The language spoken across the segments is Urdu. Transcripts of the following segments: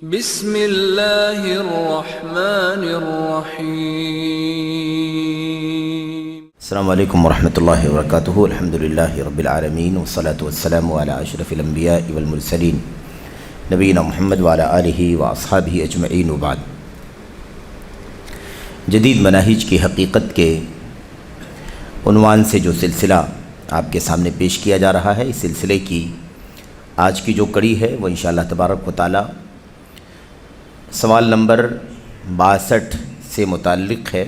بسم اللہ الرحمن الرحیم۔ السلام علیکم ورحمۃ اللہ وبرکاتہ۔ الحمدللہ رب العالمین والصلاة والسلام علی اشرف الانبیاء والمرسلین نبینا محمد وعلی آلہ واصحابہ اجمعین وبعد۔ جدید مناہج کی حقیقت کے عنوان سے جو سلسلہ آپ کے سامنے پیش کیا جا رہا ہے، اس سلسلے کی آج کی جو کڑی ہے وہ انشاءاللہ تبارک و تعالی سوال نمبر 62 سے متعلق ہے۔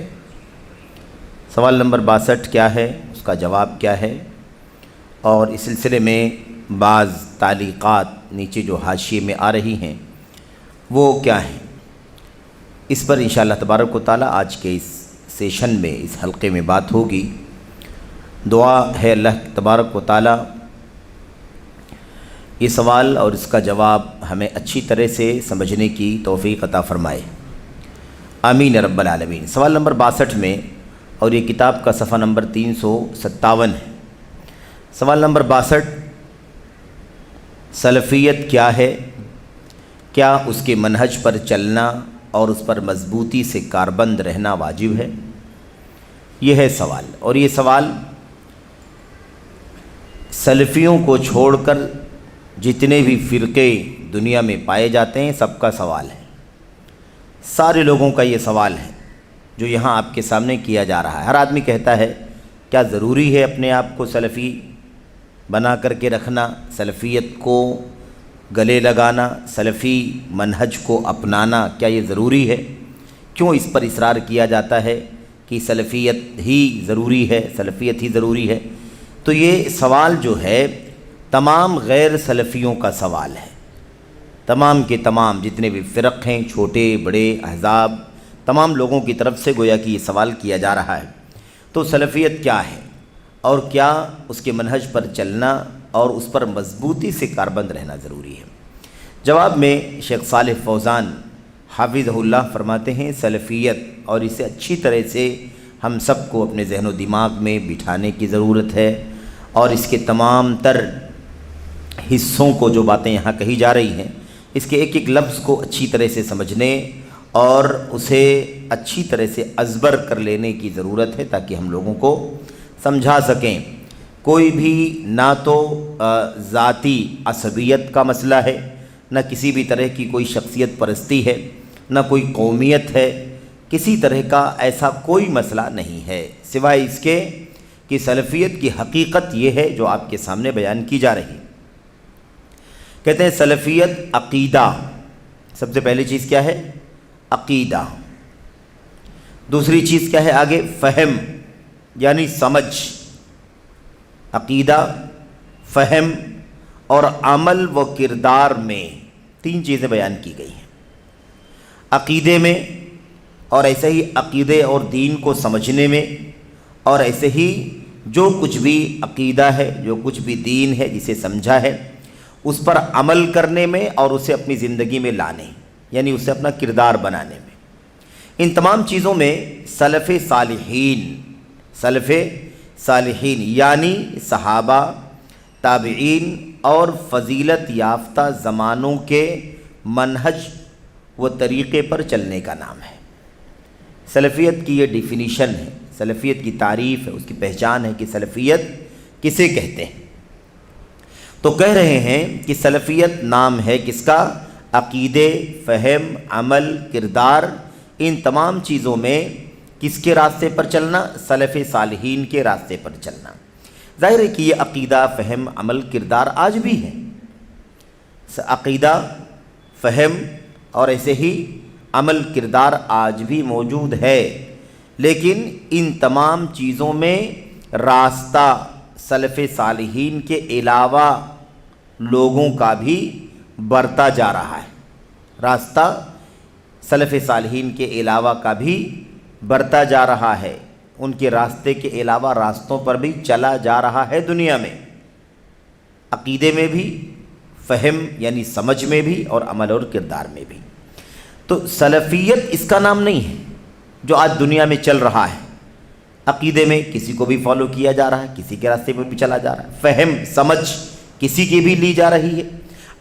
سوال نمبر 62 کیا ہے، اس کا جواب کیا ہے، اور اس سلسلے میں بعض تعلیقات نیچے جو حاشیے میں آ رہی ہیں وہ کیا ہیں، اس پر انشاءاللہ تبارک و تعالی آج کے اس سیشن میں، اس حلقے میں بات ہوگی۔ دعا ہے اللہ تبارک و تعالی یہ سوال اور اس کا جواب ہمیں اچھی طرح سے سمجھنے کی توفیق عطا فرمائے، آمین رب العالمین۔ سوال نمبر 62 میں، اور یہ کتاب کا صفحہ نمبر 357 ہے۔ سوال نمبر 62، سلفیت کیا ہے؟ کیا اس کے منہج پر چلنا اور اس پر مضبوطی سے کاربند رہنا واجب ہے؟ یہ ہے سوال، اور یہ سوال سلفیوں کو چھوڑ کر جتنے بھی فرقے دنیا میں پائے جاتے ہیں سب کا سوال ہے، سارے لوگوں کا یہ سوال ہے جو یہاں آپ کے سامنے کیا جا رہا ہے۔ ہر آدمی کہتا ہے کیا ضروری ہے اپنے آپ کو سلفی بنا کر کے رکھنا، سلفیت کو گلے لگانا، سلفی منہج کو اپنانا، کیا یہ ضروری ہے؟ کیوں اس پر اصرار کیا جاتا ہے کہ سلفیت ہی ضروری ہے، سلفیت ہی ضروری ہے؟ تو یہ سوال جو ہے تمام غیر سلفیوں کا سوال ہے، تمام کے تمام جتنے بھی فرق ہیں، چھوٹے بڑے احزاب، تمام لوگوں کی طرف سے گویا کہ یہ سوال کیا جا رہا ہے۔ تو سلفیت کیا ہے، اور کیا اس کے منہج پر چلنا اور اس پر مضبوطی سے کاربند رہنا ضروری ہے؟ جواب میں شیخ صالح فوزان حافظہ اللہ فرماتے ہیں، سلفیت، اور اسے اچھی طرح سے ہم سب کو اپنے ذہن و دماغ میں بٹھانے کی ضرورت ہے، اور اس کے تمام تر حصوں کو، جو باتیں یہاں کہی جا رہی ہیں، اس کے ایک ایک لفظ کو اچھی طرح سے سمجھنے اور اسے اچھی طرح سے ازبر کر لینے کی ضرورت ہے تاکہ ہم لوگوں کو سمجھا سکیں۔ کوئی بھی نہ تو ذاتی عصبیت کا مسئلہ ہے، نہ کسی بھی طرح کی کوئی شخصیت پرستی ہے، نہ کوئی قومیت ہے، کسی طرح کا ایسا کوئی مسئلہ نہیں ہے سوائے اس کے کہ سلفیت کی حقیقت یہ ہے جو آپ کے سامنے بیان کی جا رہی ہے۔ کہتے ہیں سلفیت عقیدہ، سب سے پہلی چیز کیا ہے؟ عقیدہ۔ دوسری چیز کیا ہے آگے؟ فہم، یعنی سمجھ۔ عقیدہ، فہم اور عمل و کردار میں تین چیزیں بیان کی گئی ہیں۔ عقیدے میں، اور ایسے ہی عقیدے اور دین کو سمجھنے میں، اور ایسے ہی جو کچھ بھی عقیدہ ہے، جو کچھ بھی دین ہے جسے سمجھا ہے، اس پر عمل کرنے میں اور اسے اپنی زندگی میں لانے، یعنی اسے اپنا کردار بنانے میں۔ ان تمام چیزوں میں سلف صالحین یعنی صحابہ، تابعین اور فضیلت یافتہ زمانوں کے منہج و طریقے پر چلنے کا نام ہے۔ سلفیت کی یہ ڈیفینیشن ہے، سلفیت کی تعریف ہے، اس کی پہچان ہے کہ سلفیت کسے کہتے ہیں۔ تو کہہ رہے ہیں کہ سلفیت نام ہے کس کا؟ عقیدے، فہم، عمل، کردار، ان تمام چیزوں میں کس کے راستے پر چلنا؟ سلف صالحین کے راستے پر چلنا۔ ظاہر ہے کہ یہ عقیدہ، فہم، عمل، کردار آج بھی ہے۔ عقیدہ، فہم اور ایسے ہی عمل، کردار آج بھی موجود ہے، لیکن ان تمام چیزوں میں راستہ سلف صالحین کے علاوہ لوگوں کا بھی برتا جا رہا ہے، راستہ سلف صالحین کے علاوہ کا بھی برتا جا رہا ہے، ان کے راستے کے علاوہ راستوں پر بھی چلا جا رہا ہے دنیا میں، عقیدے میں بھی، فہم یعنی سمجھ میں بھی، اور عمل اور کردار میں بھی۔ تو سلفیت اس کا نام نہیں ہے جو آج دنیا میں چل رہا ہے۔ عقیدے میں کسی کو بھی فالو کیا جا رہا ہے، کسی کے راستے پر بھی چلا جا رہا ہے، فہم، سمجھ کسی کی بھی لی جا رہی ہے،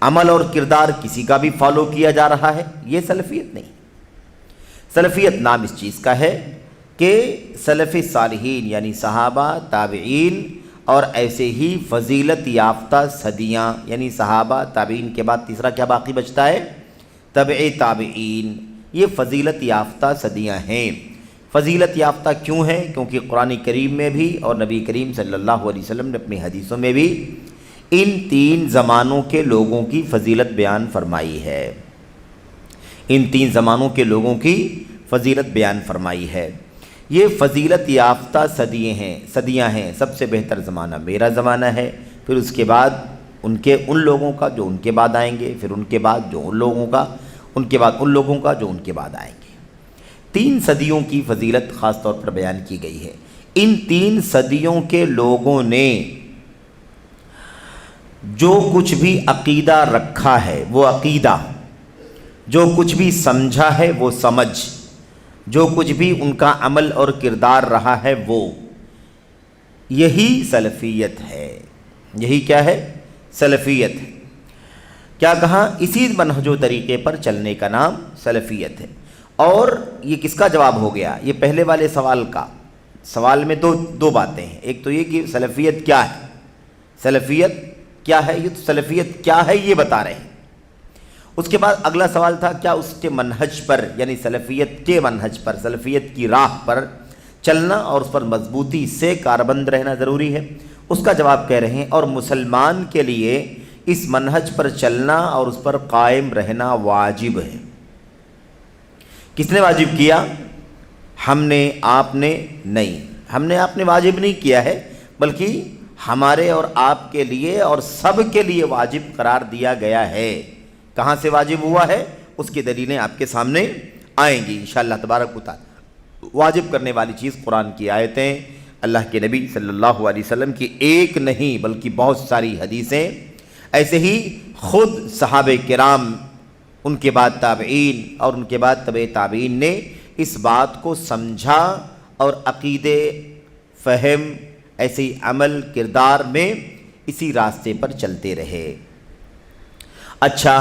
عمل اور کردار کسی کا بھی فالو کیا جا رہا ہے، یہ سلفیت نہیں۔ سلفیت نام اس چیز کا ہے کہ سلف صالحین یعنی صحابہ، تابعین اور ایسے ہی فضیلت یافتہ صدیاں، یعنی صحابہ تابعین کے بعد تیسرا کیا باقی بچتا ہے؟ تبع تابعین، یہ فضیلت یافتہ صدیاں ہیں۔ فضیلت یافتہ کیوں ہیں؟ کیونکہ قرآن کریم میں بھی اور نبی کریم صلی اللہ علیہ وسلم نے اپنی حدیثوں میں بھی ان 3 زمانوں کے لوگوں کی فضیلت بیان فرمائی ہے۔ ان 3 زمانوں کے لوگوں کی فضیلت بیان فرمائی ہے۔ یہ فضیلت یافتہ صدیاں ہیں۔ سب سے بہتر زمانہ میرا زمانہ ہے، پھر اس کے بعد ان لوگوں کا جو ان کے بعد آئیں گے، پھر ان کے بعد جو ان لوگوں کا، ان کے بعد ان لوگوں کا جو ان کے بعد آئیں گے۔ 3 صدیوں کی فضیلت خاص طور پر بیان کی گئی ہے۔ ان 3 صدیوں کے لوگوں نے جو کچھ بھی عقیدہ رکھا ہے وہ عقیدہ، جو کچھ بھی سمجھا ہے وہ سمجھ، جو کچھ بھی ان کا عمل اور کردار رہا ہے وہ، یہی سلفیت ہے۔ یہی کیا ہے؟ سلفیت ہے۔ کیا کہا؟ اسی منہج و طریقے پر چلنے کا نام سلفیت ہے۔ اور یہ کس کا جواب ہو گیا؟ یہ پہلے والے سوال کا۔ سوال میں دو باتیں ہیں، ایک تو یہ کہ سلفیت کیا ہے، سلفیت کیا ہے، یہ تو سلفیت کیا ہے یہ بتا رہے ہیں۔ اس کے بعد اگلا سوال تھا کیا اس کے منہج پر، یعنی سلفیت کے منہج پر، سلفیت کی راہ پر چلنا اور اس پر مضبوطی سے کاربند رہنا ضروری ہے؟ اس کا جواب کہہ رہے ہیں اور مسلمان کے لیے اس منہج پر چلنا اور اس پر قائم رہنا واجب ہے۔ کس نے واجب کیا؟ ہم نے، آپ نے نہیں۔ ہم نے، آپ نے واجب نہیں کیا ہے، بلکہ ہمارے اور آپ کے لیے اور سب کے لیے واجب قرار دیا گیا ہے۔ کہاں سے واجب ہوا ہے؟ اس کی دلیلیں آپ کے سامنے آئیں گی انشاءاللہ تبارک و تعالی۔ واجب کرنے والی چیز قرآن کی آیتیں، اللہ کے نبی صلی اللہ علیہ وسلم کی ایک نہیں بلکہ بہت ساری حدیثیں، ایسے ہی خود صحابہ کرام، ان کے بعد تابعین اور ان کے بعد تبع تابعین نے اس بات کو سمجھا اور عقیدے، فہم، ایسے ہی عمل کردار میں اسی راستے پر چلتے رہے۔ اچھا،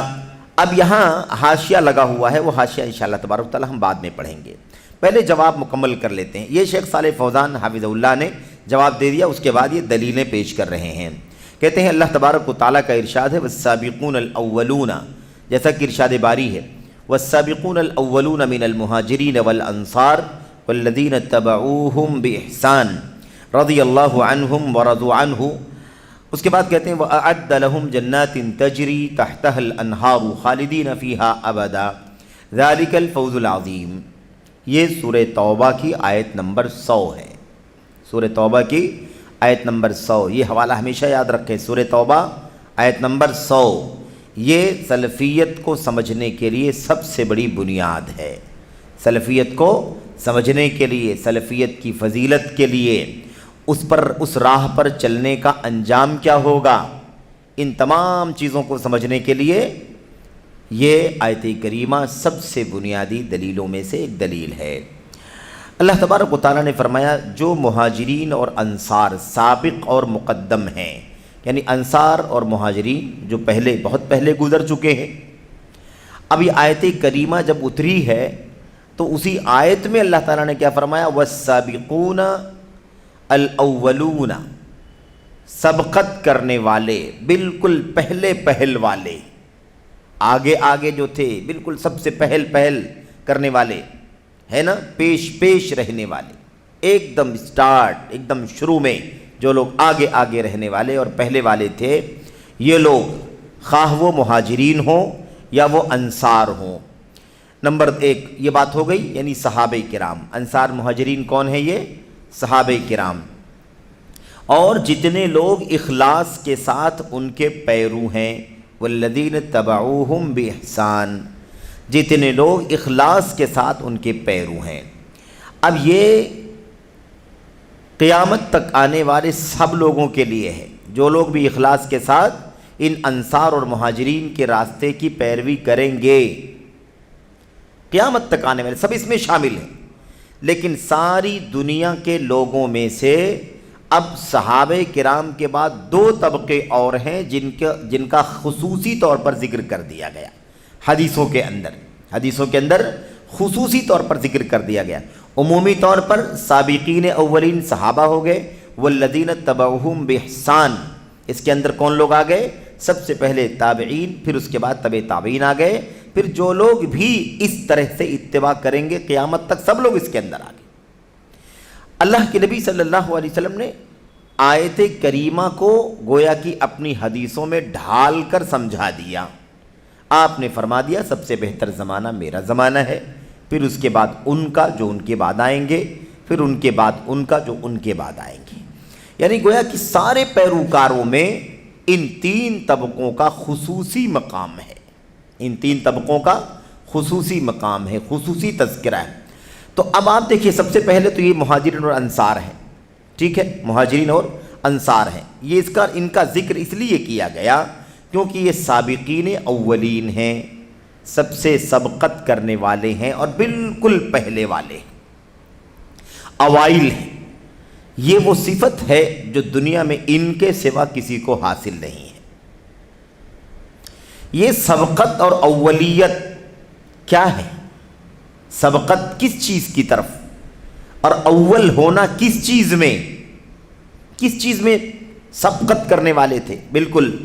اب یہاں حاشیہ لگا ہوا ہے، وہ حاشیہ انشاءاللہ تبارک و تعالی ہم بعد میں پڑھیں گے۔ پہلے جواب مکمل کر لیتے ہیں۔ یہ شیخ صالح فوزان حافظہ اللہ نے جواب دے دیا، اس کے بعد یہ دلیلیں پیش کر رہے ہیں۔ کہتے ہیں اللہ تبارک و تعالیٰ کا ارشاد ہے والسابقون الاولون، جیسا کہ ارشاد باری ہے والسابقون الاولون من المہاجرین والانصار والذین اتبعوہم باحسان رضی اللہ عنہم ورضوا عنہ۔ اس کے بعد کہتے ہیں وَأَعَدَّ لَهُمْ جَنَّاتٍ تَجْرِي تَحْتَهَا الْأَنْهَارُ خَالِدِينَ فِيهَا أَبَدًا ذَلِكَ الْفَوْزُ الْعَظِيمُ۔ یہ سورہ توبہ کی آیت نمبر 100 ہے۔ سورہ توبہ کی آیت نمبر 100، یہ حوالہ ہمیشہ یاد رکھیں، سورہ توبہ آیت نمبر 100۔ یہ سلفیت کو سمجھنے کے لیے سب سے بڑی بنیاد ہے۔ سلفیت کو سمجھنے کے لیے، سلفیت کی فضیلت کے لیے، اس راہ پر چلنے کا انجام کیا ہوگا، ان تمام چیزوں کو سمجھنے کے لیے یہ آیت کریمہ سب سے بنیادی دلیلوں میں سے ایک دلیل ہے۔ اللہ تبارک و تعالیٰ نے فرمایا جو مہاجرین اور انصار سابق اور مقدم ہیں، یعنی انصار اور مہاجرین جو بہت پہلے گزر چکے ہیں۔ اب یہ آیت کریمہ جب اتری ہے تو اسی آیت میں اللہ تعالیٰ نے کیا فرمایا؟ والسابقون الاولون، سبقت کرنے والے، بالکل پہل والے، آگے جو تھے، بالکل سب سے پہل کرنے والے، ہے نا، پیش رہنے والے، ایک دم شروع میں جو لوگ آگے رہنے والے اور پہلے والے تھے، یہ لوگ خواہ وہ مہاجرین ہوں یا وہ انصار ہوں۔ نمبر 1 یہ بات ہو گئی، یعنی صحابہ کرام۔ انصار مہاجرین کون ہیں؟ یہ صحابہ کرام، اور جتنے لوگ اخلاص کے ساتھ ان کے پیرو ہیں، والذین تبعوہم باحسان، جتنے لوگ اخلاص کے ساتھ ان کے پیرو ہیں۔ اب یہ قیامت تک آنے والے سب لوگوں کے لیے ہے، جو لوگ بھی اخلاص کے ساتھ ان انصار اور مہاجرین کے راستے کی پیروی کریں گے، قیامت تک آنے والے سب اس میں شامل ہیں۔ لیکن ساری دنیا کے لوگوں میں سے اب صحابہ کرام کے بعد دو طبقے اور ہیں جن کا خصوصی طور پر ذکر کر دیا گیا حدیثوں کے اندر خصوصی طور پر ذکر کر دیا گیا۔ عمومی طور پر سابقین اولین صحابہ ہو گئے، والذین تبعوہم بإحسان، اس کے اندر کون لوگ آ گئے؟ سب سے پہلے تابعین، پھر اس کے بعد تبع تابعین آ گئے، پھر جو لوگ بھی اس طرح سے اتباع کریں گے قیامت تک سب لوگ اس کے اندر آ گئے۔ اللہ کے نبی صلی اللہ علیہ وسلم نے آیت کریمہ کو گویا کہ اپنی حدیثوں میں ڈھال کر سمجھا دیا۔ آپ نے فرما دیا سب سے بہتر زمانہ میرا زمانہ ہے، پھر اس کے بعد ان کا جو ان کے بعد آئیں گے، پھر ان کے بعد ان کا جو ان کے بعد آئیں گے، یعنی گویا کہ سارے پیروکاروں میں ان تین طبقوں کا خصوصی مقام ہے، ان تین طبقوں کا خصوصی مقام ہے، خصوصی تذکرہ ہے۔ تو اب آپ دیکھیے سب سے پہلے تو یہ مہاجرین اور انصار ہیں، ٹھیک ہے، مہاجرین اور انصار ہیں، یہ ان کا ذکر اس لیے کیا گیا کیونکہ یہ سابقین اولین ہیں، سب سے سبقت کرنے والے ہیں اور بالکل پہلے والے ہیں، اوائل ہیں۔ یہ وہ صفت ہے جو دنیا میں ان کے سوا کسی کو حاصل نہیں ہے۔ یہ سبقت اور اولیت کیا ہے؟ سبقت کس چیز کی طرف اور اول ہونا کس چیز میں سبقت کرنے والے تھے، بالکل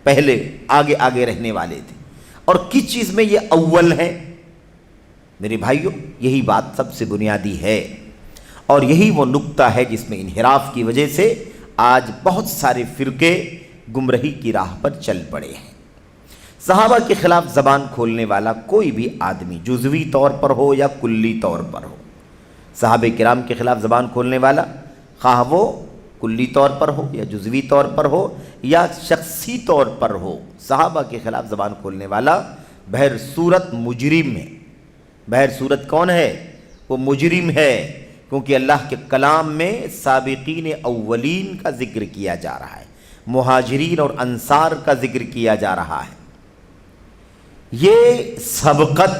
پہلے آگے رہنے والے تھے، اور کس چیز میں یہ اول ہیں؟ میرے بھائیوں یہی بات سب سے بنیادی ہے، اور یہی وہ نقطہ ہے جس میں انحراف کی وجہ سے آج بہت سارے فرقے گمراہی کی راہ پر چل پڑے ہیں۔ صحابہ کے خلاف زبان کھولنے والا کوئی بھی آدمی جزوی طور پر ہو یا کلی طور پر ہو، صحابہ کرام کے خلاف زبان کھولنے والا خواہ وہ کلی طور پر ہو یا جزوی طور پر ہو یا شخصی طور پر ہو، صحابہ کے خلاف زبان کھولنے والا بہر صورت مجرم ہے۔ بہر صورت کون ہے؟ وہ مجرم ہے، کیونکہ اللہ کے کلام میں سابقین اولین کا ذکر کیا جا رہا ہے، مہاجرین اور انصار کا ذکر کیا جا رہا ہے۔ یہ سبقت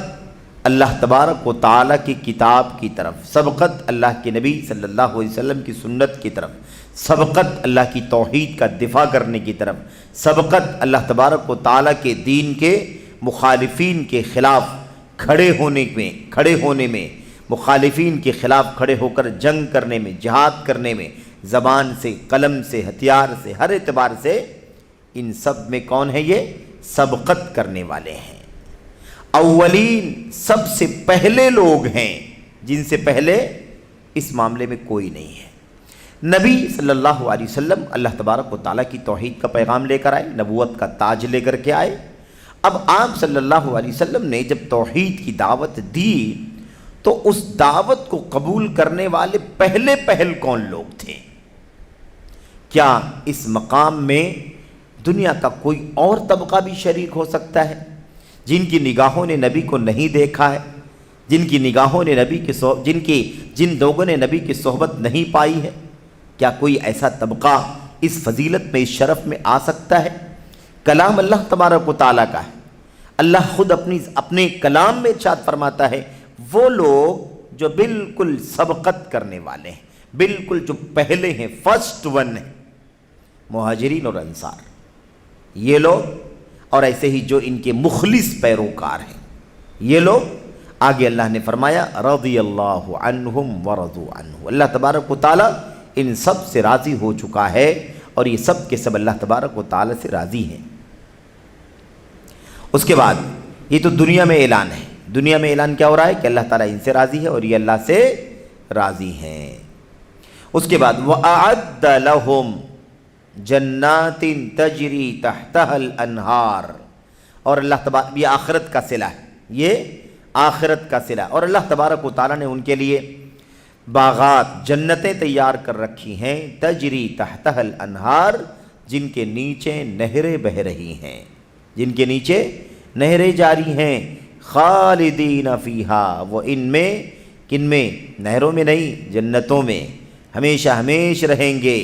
اللہ تبارک و تعالیٰ کی کتاب کی طرف، سبقت اللہ کے نبی صلی اللہ علیہ وسلم کی سنت کی طرف، سبقت اللہ کی توحید کا دفاع کرنے کی طرف، سبقت اللہ تبارک و تعالیٰ کے دین کے مخالفین کے خلاف کھڑے ہونے میں مخالفین کے خلاف کھڑے ہو کر جنگ کرنے میں، جہاد کرنے میں، زبان سے، قلم سے، ہتھیار سے، ہر اعتبار سے ان سب میں کون ہے؟ یہ سبقت کرنے والے ہیں۔ اولین سب سے پہلے لوگ ہیں جن سے پہلے اس معاملے میں کوئی نہیں ہے۔ نبی صلی اللہ علیہ وسلم اللہ تبارک و تعالیٰ کی توحید کا پیغام لے کر آئے، نبوت کا تاج لے کر کے آئے۔ اب آپ صلی اللہ علیہ وسلم نے جب توحید کی دعوت دی تو اس دعوت کو قبول کرنے والے پہل کون لوگ تھے؟ کیا اس مقام میں دنیا کا کوئی اور طبقہ بھی شریک ہو سکتا ہے جن کی نگاہوں نے نبی کو نہیں دیکھا ہے، جن کی نگاہوں نے جن لوگوں نے نبی کی صحبت نہیں پائی ہے؟ کیا کوئی ایسا طبقہ اس فضیلت میں، اس شرف میں آ سکتا ہے؟ کلام اللہ تبارک و تعالیٰ کا ہے، اللہ خود اپنے کلام میں ارشاد فرماتا ہے وہ لوگ جو بالکل سبقت کرنے والے ہیں، بالکل جو پہلے ہیں، فرسٹ ون ہیں، مہاجرین اور انصار، یہ لوگ، اور ایسے ہی جو ان کے مخلص پیروکار ہیں یہ لوگ۔ آگے اللہ نے فرمایا رضی اللہ عنہم ورضوا عنہ، اللہ تبارک و تعالیٰ ان سب سے راضی ہو چکا ہے اور یہ سب کے سب اللہ تبارک و تعالیٰ سے راضی ہیں۔ اس کے بعد یہ تو دنیا میں اعلان ہے، دنیا میں اعلان کیا ہو رہا ہے کہ اللہ تعالیٰ ان سے راضی ہے اور یہ اللہ سے راضی ہیں۔ اس کے بعد وَأَعَدَّ لَهُمْ جَنَّاتٍ تَجْرِي تَحْتَهَا الْأَنْهَارِ، اور اللہ تبارک، یہ آخرت کا صلہ ہے، یہ آخرت کا صلہ، اور اللہ تبارک و تعالیٰ نے ان کے لیے باغات، جنتیں تیار کر رکھی ہیں، تجری تحتها الانہار، جن کے نیچے نہریں بہ رہی ہیں، جن کے نیچے نہریں جاری ہیں، خالدین فیہا، وہ ان میں، کن میں؟ نہروں میں نہیں، جنتوں میں ہمیشہ ہمیشہ رہیں گے،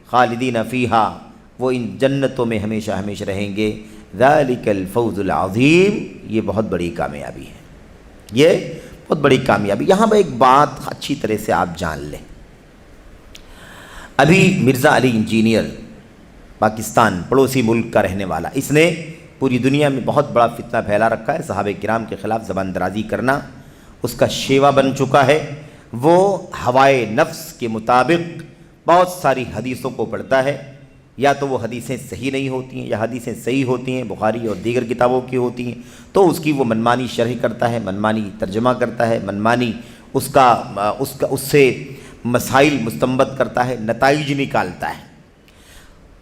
خالدین فیہا، وہ ان جنتوں میں ہمیشہ ہمیشہ رہیں گے، ذالک الفوز العظیم، یہ بہت بڑی کامیابی ہے، یہ بہت بڑی کامیابی۔ یہاں پر ایک بات اچھی طرح سے آپ جان لیں، ابھی مرزا علی انجینئر پاکستان پڑوسی ملک کا رہنے والا، اس نے پوری دنیا میں بہت بڑا فتنہ پھیلا رکھا ہے، صحابہ کرام کے خلاف زبان درازی کرنا اس کا شیوا بن چکا ہے۔ وہ ہوائے نفس کے مطابق بہت ساری حدیثوں کو پڑھتا ہے، یا تو وہ حدیثیں صحیح نہیں ہوتی ہیں یا حدیثیں صحیح ہوتی ہیں، بخاری اور دیگر کتابوں کی ہوتی ہیں، تو اس کی وہ منمانی شرح کرتا ہے، منمانی ترجمہ کرتا ہے، منمانی اس سے مسائل مستنبط کرتا ہے، نتائج نکالتا ہے۔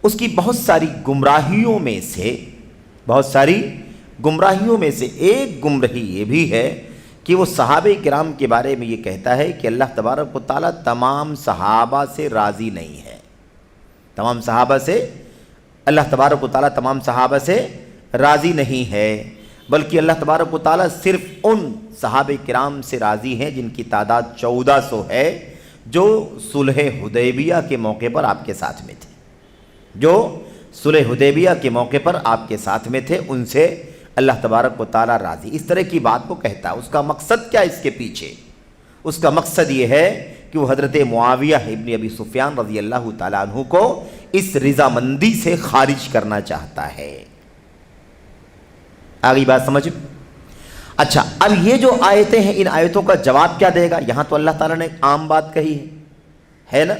اس کی بہت ساری گمراہیوں میں سے ایک گمراہی یہ بھی ہے کہ وہ صحابہ کرام کے بارے میں یہ کہتا ہے کہ اللہ تبارک و تعالیٰ تمام صحابہ سے راضی نہیں ہے، اللہ تبارک و تعالیٰ تمام صحابہ سے راضی نہیں ہے، بلکہ اللہ تبارک و تعالیٰ صرف ان صحابہ کرام سے راضی ہیں جن کی تعداد 1400 ہے، جو صلح حدیبیہ کے موقع پر آپ کے ساتھ میں تھے، ان سے اللہ تبارک و تعالیٰ راضی۔ اس طرح کی بات کو کہتا ہے۔ اس کا مقصد کیا اس کے پیچھے؟ اس کا مقصد یہ ہے کہ وہ حضرت معاویہ ابن ابی سفیان رضی اللہ تعالیٰ عنہ کو اس رضامندی سے خارج کرنا چاہتا ہے۔ آگئی بات سمجھ؟ اچھا، اب یہ جو آیتیں ہیں، ان آیتوں کا جواب کیا دے گا؟ یہاں تو اللہ تعالیٰ نے عام بات کہی ہے نا،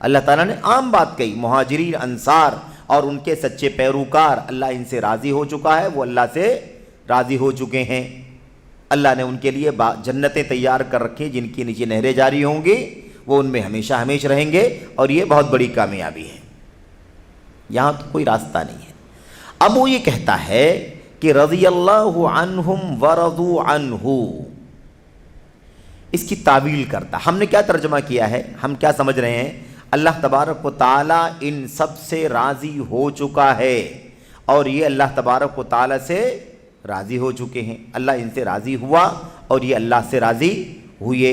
اللہ تعالیٰ نے عام بات کہی، مہاجرین انصار اور ان کے سچے پیروکار، اللہ ان سے راضی ہو چکا ہے، وہ اللہ سے راضی ہو چکے ہیں، اللہ نے ان کے لیے جنتیں تیار کر رکھی جن کے نیچے نہریں جاری ہوں گی، وہ ان میں ہمیشہ ہمیشہ رہیں گے، اور یہ بہت بڑی کامیابی ہے۔ یہاں تو کوئی راستہ نہیں ہے۔ اب وہ یہ کہتا ہے کہ رضی اللہ عنہم ورضوا عنہ، اس کی تعویل کرتا۔ ہم نے کیا ترجمہ کیا ہے؟ ہم کیا سمجھ رہے ہیں؟ اللہ تبارک و تعالیٰ ان سب سے راضی ہو چکا ہے، اور یہ اللہ تبارک و تعالیٰ سے راضی ہو چکے ہیں، اللہ ان سے راضی ہوا اور یہ اللہ سے راضی ہوئے۔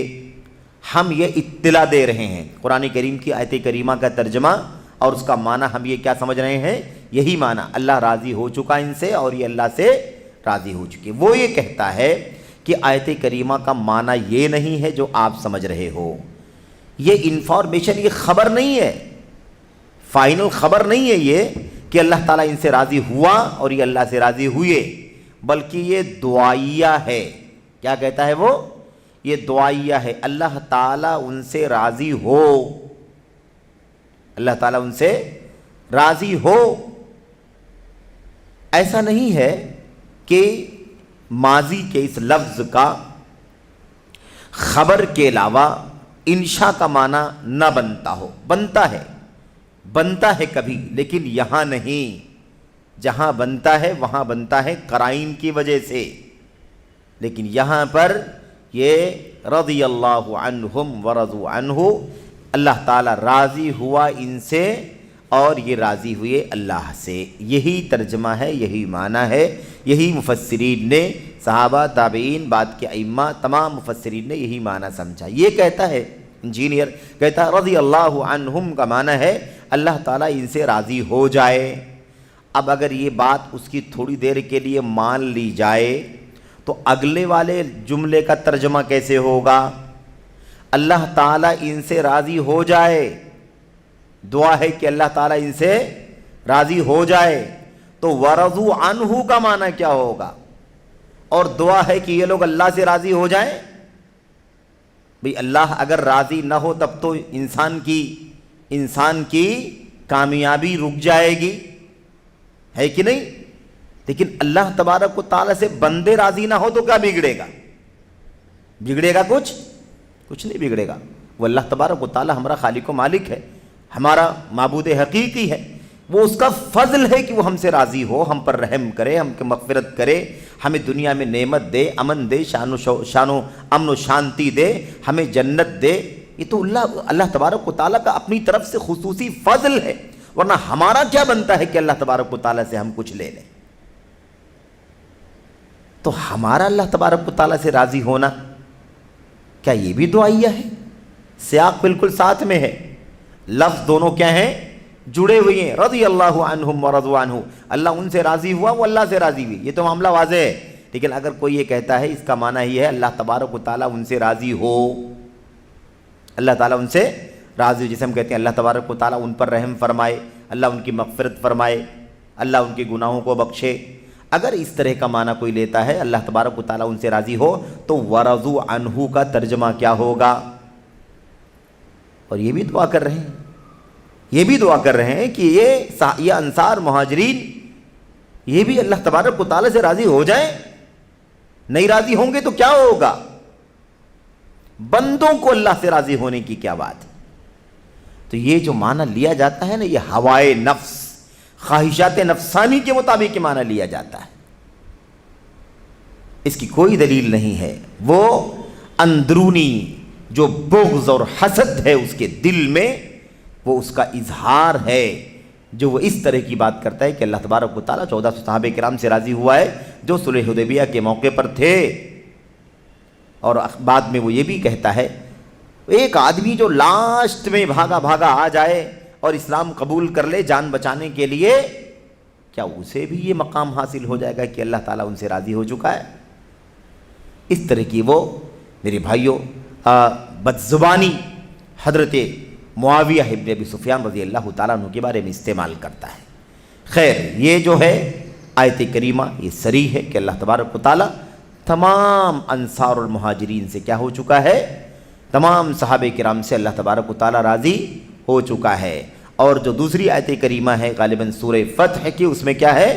ہم یہ اطلاع دے رہے ہیں، قرآن کریم کی آیت کریمہ کا ترجمہ اور اس کا معنی ہم یہ کیا سمجھ رہے ہیں؟ یہی معنی، اللہ راضی ہو چکا ان سے اور یہ اللہ سے راضی ہو چکے۔ وہ یہ کہتا ہے کہ آیت کریمہ کا معنی یہ نہیں ہے جو آپ سمجھ رہے ہو، یہ انفارمیشن، یہ خبر نہیں ہے، فائنل خبر نہیں ہے یہ کہ اللہ تعالیٰ ان سے راضی ہوا اور یہ اللہ سے راضی ہوئے، بلکہ یہ دعائیہ ہے۔ کیا کہتا ہے وہ؟ یہ دعائیہ ہے، اللہ تعالیٰ ان سے راضی ہو، اللہ تعالیٰ ان سے راضی ہو۔ ایسا نہیں ہے کہ ماضی کے اس لفظ کا خبر کے علاوہ انشاء کا معنی نہ بنتا ہو، بنتا ہے کبھی، لیکن یہاں نہیں، جہاں بنتا ہے وہاں بنتا ہے قرائن کی وجہ سے، لیکن یہاں پر یہ رضی اللہ عنہم ورضوا عنہ، اللہ تعالیٰ راضی ہوا ان سے اور یہ راضی ہوئے اللہ سے۔ یہی ترجمہ ہے، یہی معنی ہے، یہی مفسرین نے، صحابہ، تابعین، بعد کے ائمہ، تمام مفسرین نے یہی معنی سمجھا۔ یہ کہتا ہے انجینئر، کہتا ہے رضی اللہ عنہم کا معنی ہے اللہ تعالیٰ ان سے راضی ہو جائے۔ اب اگر یہ بات اس کی تھوڑی دیر کے لیے مان لی جائے تو اگلے والے جملے کا ترجمہ کیسے ہوگا؟ اللہ تعالیٰ ان سے راضی ہو جائے، دعا ہے کہ اللہ تعالیٰ ان سے راضی ہو جائے، تو ورضوا عنہ کا معنی کیا ہوگا؟ اور دعا ہے کہ یہ لوگ اللہ سے راضی ہو جائیں۔ بھئی اللہ اگر راضی نہ ہو تب تو انسان کی کامیابی رک جائے گی، ہے کہ نہیں؟ لیکن اللہ تبارک و تعالیٰ سے بندے راضی نہ ہو تو کیا بگڑے گا؟ بگڑے گا کچھ نہیں بگڑے گا۔ وہ اللہ تبارک و تعالیٰ ہمارا خالق و مالک ہے، ہمارا معبود حقیقی ہے، وہ اس کا فضل ہے کہ وہ ہم سے راضی ہو، ہم پر رحم کرے، ہم کی مغفرت کرے، ہمیں دنیا میں نعمت دے، امن دے، امن و شانتی دے، ہمیں جنت دے۔ یہ تو اللہ تبارک و تعالیٰ کا اپنی طرف سے خصوصی فضل ہے، ورنہ ہمارا کیا بنتا ہے کہ اللہ تبارک و تعالیٰ سے ہم کچھ لے لیں؟ تو ہمارا اللہ تبارک و تعالیٰ سے راضی ہونا کیا یہ بھی دعائیہ ہے؟ سیاق بالکل ساتھ میں ہے، لفظ دونوں کیا ہیں؟ جڑے ہوئے ہیں، رضی اللہ عنہم ورضوا عنہ، اللہ ان سے راضی ہوا، وہ اللہ سے راضی ہوئی، یہ تو معاملہ واضح ہے۔ لیکن اگر کوئی یہ کہتا ہے اس کا معنی یہ ہے اللہ تبارک و تعالیٰ ان سے راضی ہو، اللہ تعالیٰ ان سے راضی ہو، جسے ہم کہتے ہیں اللہ تبارک و تعالیٰ ان پر رحم فرمائے، اللہ ان کی مغفرت فرمائے، اللہ ان کے گناہوں کو بخشے، اگر اس طرح کا معنی کوئی لیتا ہے اللہ تبارک و تعالیٰ ان سے راضی ہو، تو وَرَضُوا عَنْهُ کا ترجمہ کیا ہوگا؟ اور یہ بھی دعا کر رہے ہیں، یہ بھی دعا کر رہے ہیں کہ یہ انصار مہاجرین یہ بھی اللہ تبارک و تعالیٰ سے راضی ہو جائیں، نہیں راضی ہوں گے تو کیا ہوگا؟ بندوں کو اللہ سے راضی ہونے کی کیا بات ہے؟ تو یہ جو معنی لیا جاتا ہے نا، یہ ہوائے نفس، خواہشات نفسانی کے مطابق معنی لیا جاتا ہے، اس کی کوئی دلیل نہیں ہے۔ وہ اندرونی جو بغض اور حسد ہے اس کے دل میں، وہ اس کا اظہار ہے، جو وہ اس طرح کی بات کرتا ہے کہ اللہ تبارک و تعالیٰ 1400 صحابہ کرام سے راضی ہوا ہے جو صلح حدیبیہ کے موقع پر تھے، اور بعد میں وہ یہ بھی کہتا ہے ایک آدمی جو لاسٹ میں بھاگا بھاگا آ جائے اور اسلام قبول کر لے جان بچانے کے لیے، کیا اسے بھی یہ مقام حاصل ہو جائے گا کہ اللہ تعالیٰ ان سے راضی ہو چکا ہے؟ اس طرح کی وہ میرے بھائیوں بدزبانی حضرت معاویہ ابن ابی سفیان رضی اللہ تعالیٰ عنہ کے بارے میں استعمال کرتا ہے۔ خیر، یہ جو ہے آیت کریمہ یہ صریح ہے کہ اللہ تبارک و تعالیٰ تمام انصار اور مہاجرین سے کیا ہو چکا ہے؟ تمام صحابہ کرام سے اللہ تبارک و تعالیٰ راضی ہو چکا ہے۔ اور جو دوسری آیت کریمہ ہے غالباً سورہ فتح کی، اس میں کیا ہے؟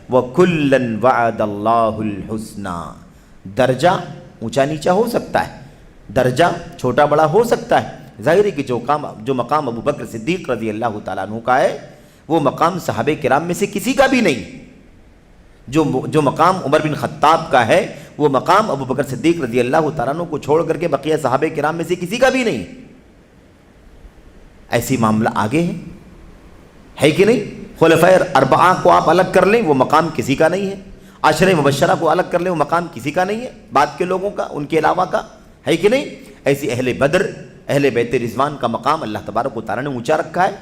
وَكُلًّا وَعَدَ اللَّهُ الْحُسْنَى، درجہ اونچا نیچا ہو سکتا ہے، درجہ چھوٹا بڑا ہو سکتا ہے، ظاہر ہے کہ جو مقام ابو بکر صدیق رضی اللہ تعالیٰ عنہ کا ہے وہ مقام صحابہ کرام میں سے کسی کا بھی نہیں، جو مقام عمر بن خطاب کا ہے وہ مقام ابو بکر صدیق رضی اللہ تعالیٰ عنہ کو چھوڑ کر کے بقیہ صحابہ کرام میں سے کسی کا بھی نہیں۔ ایسی معاملہ آگے ہے کہ نہیں؟ خلفائے اربعہ کو آپ الگ کر لیں وہ مقام کسی کا نہیں ہے، عشرہ مبشرہ کو الگ کر لیں وہ مقام کسی کا نہیں ہے، بعد کے لوگوں کا، ان کے علاوہ کا، ہے کہ نہیں؟ ایسی اہل بدر، اہل بیت رضوان کا مقام اللہ تبارک و تعالیٰ نے اونچا رکھا ہے۔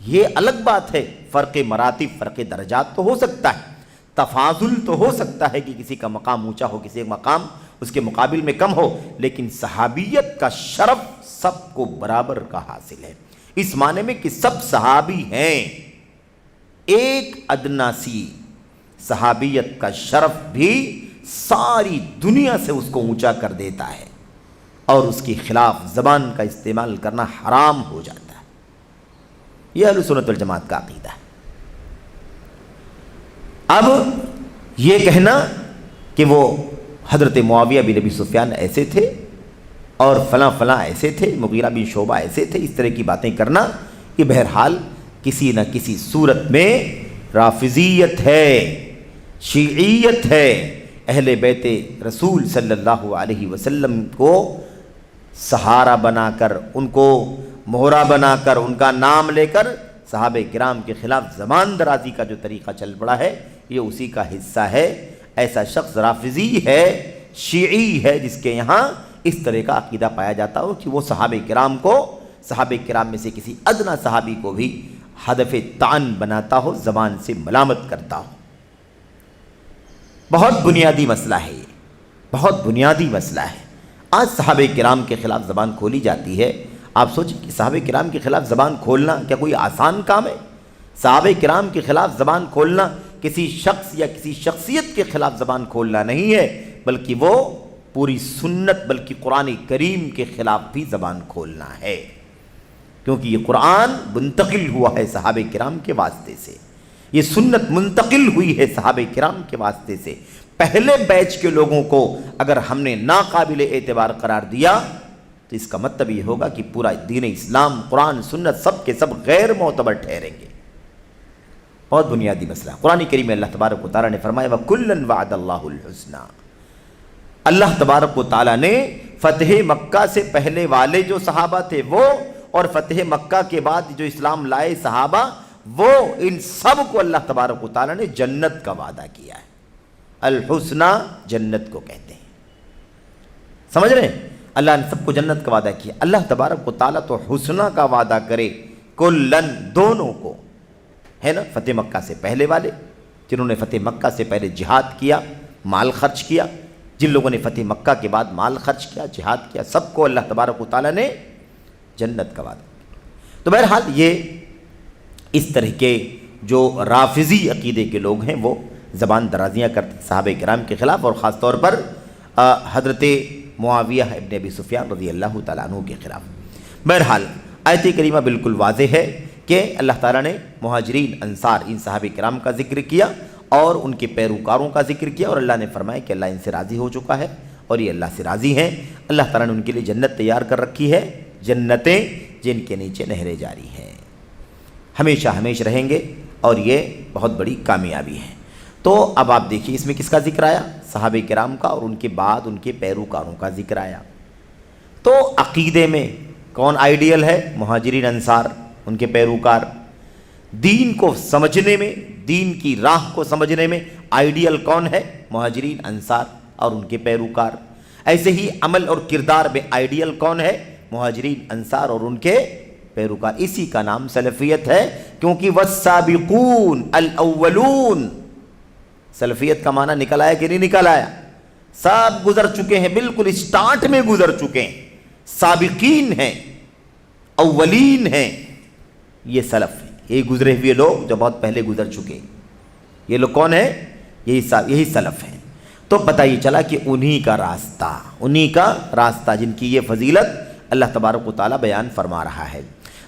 یہ الگ بات ہے، فرق مراتب، فرق درجات تو ہو سکتا ہے، تفاضل تو ہو سکتا ہے کہ کسی کا مقام اونچا ہو، کسی کا مقام اس کے مقابل میں کم ہو، لیکن صحابیت کا شرف سب کو برابر کا حاصل ہے، اس معنی میں کہ سب صحابی ہیں، ایک ادنا سی صحابیت کا شرف بھی ساری دنیا سے اس کو اونچا کر دیتا ہے، اور اس کے خلاف زبان کا استعمال کرنا حرام ہو جاتا ہے۔ یہ اہل سنت والجماعت کا عقیدہ ہے۔ اب یہ کہنا کہ وہ حضرت معاویہ بن ابی سفیان ایسے تھے اور فلاں فلاں ایسے تھے، مغیرہ بن شعبہ ایسے تھے، اس طرح کی باتیں کرنا، کہ بہرحال کسی نہ کسی صورت میں رافضیت ہے، شیعیت ہے، اہل بیت رسول صلی اللہ علیہ وسلم کو سہارا بنا کر، ان کو مہرہ بنا کر، ان کا نام لے کر صحابہ کرام کے خلاف زبان درازی کا جو طریقہ چل پڑا ہے یہ اسی کا حصہ ہے۔ ایسا شخص رافضی ہے، شیعی ہے، جس کے یہاں اس طرح کا عقیدہ پایا جاتا ہو کہ وہ صحابہ کرام میں سے کسی ادنا صحابی کو بھی ہدف طعن بناتا ہو، زبان سے ملامت کرتا ہو۔ بہت بنیادی مسئلہ ہے یہ، بہت بنیادی مسئلہ ہے۔ آج صحابہ کرام کے خلاف زبان کھولی جاتی ہے، آپ سوچیں کہ صحابہ کرام کے خلاف زبان کھولنا کیا کوئی آسان کام ہے؟ صحابہ کرام کے خلاف زبان کھولنا کسی شخص یا کسی شخصیت کے خلاف زبان کھولنا نہیں ہے، بلکہ وہ پوری سنت، بلکہ قرآن کریم کے خلاف بھی زبان کھولنا ہے، کیونکہ یہ قرآن منتقل ہوا ہے صحابہ کرام کے واسطے سے، یہ سنت منتقل ہوئی ہے صحابہ کرام کے واسطے سے۔ پہلے بیچ کے لوگوں کو اگر ہم نے ناقابل اعتبار قرار دیا تو اس کا مطلب یہ ہوگا کہ پورا دین اسلام، قرآن، سنت سب کے سب غیر معتبر ٹھہریں گے۔ بہت بنیادی مسئلہ۔ قرآن کریم میں اللہ تبارک و تعالیٰ نے فرمایا وَكُلًّا وَعَدَ اللَّهُ الْحُسْنَى، اللہ تبارک و تعالیٰ نے فتح مکہ سے پہلے والے جو صحابہ تھے وہ، اور فتح مکہ کے بعد جو اسلام لائے صحابہ وہ، ان سب کو اللہ تبارک و تعالیٰ نے جنت کا وعدہ کیا ہے۔ الحسنہ جنت کو کہتے ہیں، سمجھ رہے ہیں؟ اللہ نے سب کو جنت کا وعدہ کیا۔ اللہ تبارک و تعالیٰ تو حسنہ کا وعدہ کرے کلن، دونوں کو، ہے نا؟ فتح مکہ سے پہلے والے جنہوں نے فتح مکہ سے پہلے جہاد کیا، مال خرچ کیا، جن لوگوں نے فتح مکہ کے بعد مال خرچ کیا، جہاد کیا، سب کو اللہ تبارک و تعالیٰ نے جنت کا وعدہ۔ تو بہرحال یہ اس طرح کے جو رافضی عقیدے کے لوگ ہیں وہ زبان درازیاں کرتے صحابہ کرام کے خلاف، اور خاص طور پر حضرت معاویہ ابن ابی سفیان رضی اللہ تعالیٰ عنہ کے خلاف۔ بہرحال آیت کریمہ بالکل واضح ہے کہ اللہ تعالیٰ نے مہاجرین انصار ان صحابہ کرام کا ذکر کیا اور ان کے پیروکاروں کا ذکر کیا، اور اللہ نے فرمایا کہ اللہ ان سے راضی ہو چکا ہے اور یہ اللہ سے راضی ہیں۔ اللہ تعالیٰ نے ان کے لیے جنت تیار کر رکھی ہے، جنتیں جن کے نیچے نہریں جاری ہیں، ہمیشہ ہمیشہ رہیں گے، اور یہ بہت بڑی کامیابی ہے۔ تو اب آپ دیکھیے اس میں کس کا ذکر آیا؟ صحابہ کرام کا، اور ان کے بعد ان کے پیروکاروں کا ذکر آیا۔ تو عقیدے میں کون آئیڈیل ہے؟ مہاجرین انصار، ان کے پیروکار۔ دین کو سمجھنے میں، دین کی راہ کو سمجھنے میں آئیڈیل کون ہے؟ مہاجرین انصار اور ان کے پیروکار۔ ایسے ہی عمل اور کردار میں آئیڈیل کون ہے؟ مہاجرین انصار اور ان کے پیروکار۔ اسی کا نام سلفیت ہے، کیونکہ والسابقون الاولون، سلفیت کا معنی نکل آیا کہ نہیں نکل آیا؟ سب گزر چکے ہیں، بالکل اسٹارٹ میں گزر چکے ہیں، سابقین ہیں، اولین ہیں، یہ سلف ہے، یہ گزرے ہوئے لوگ جو بہت پہلے گزر چکے۔ یہ لوگ کون ہیں؟ یہی سلف ہیں۔ تو پتہ یہ چلا کہ انہی کا راستہ جن کی یہ فضیلت اللہ تبارک و تعالیٰ بیان فرما رہا ہے۔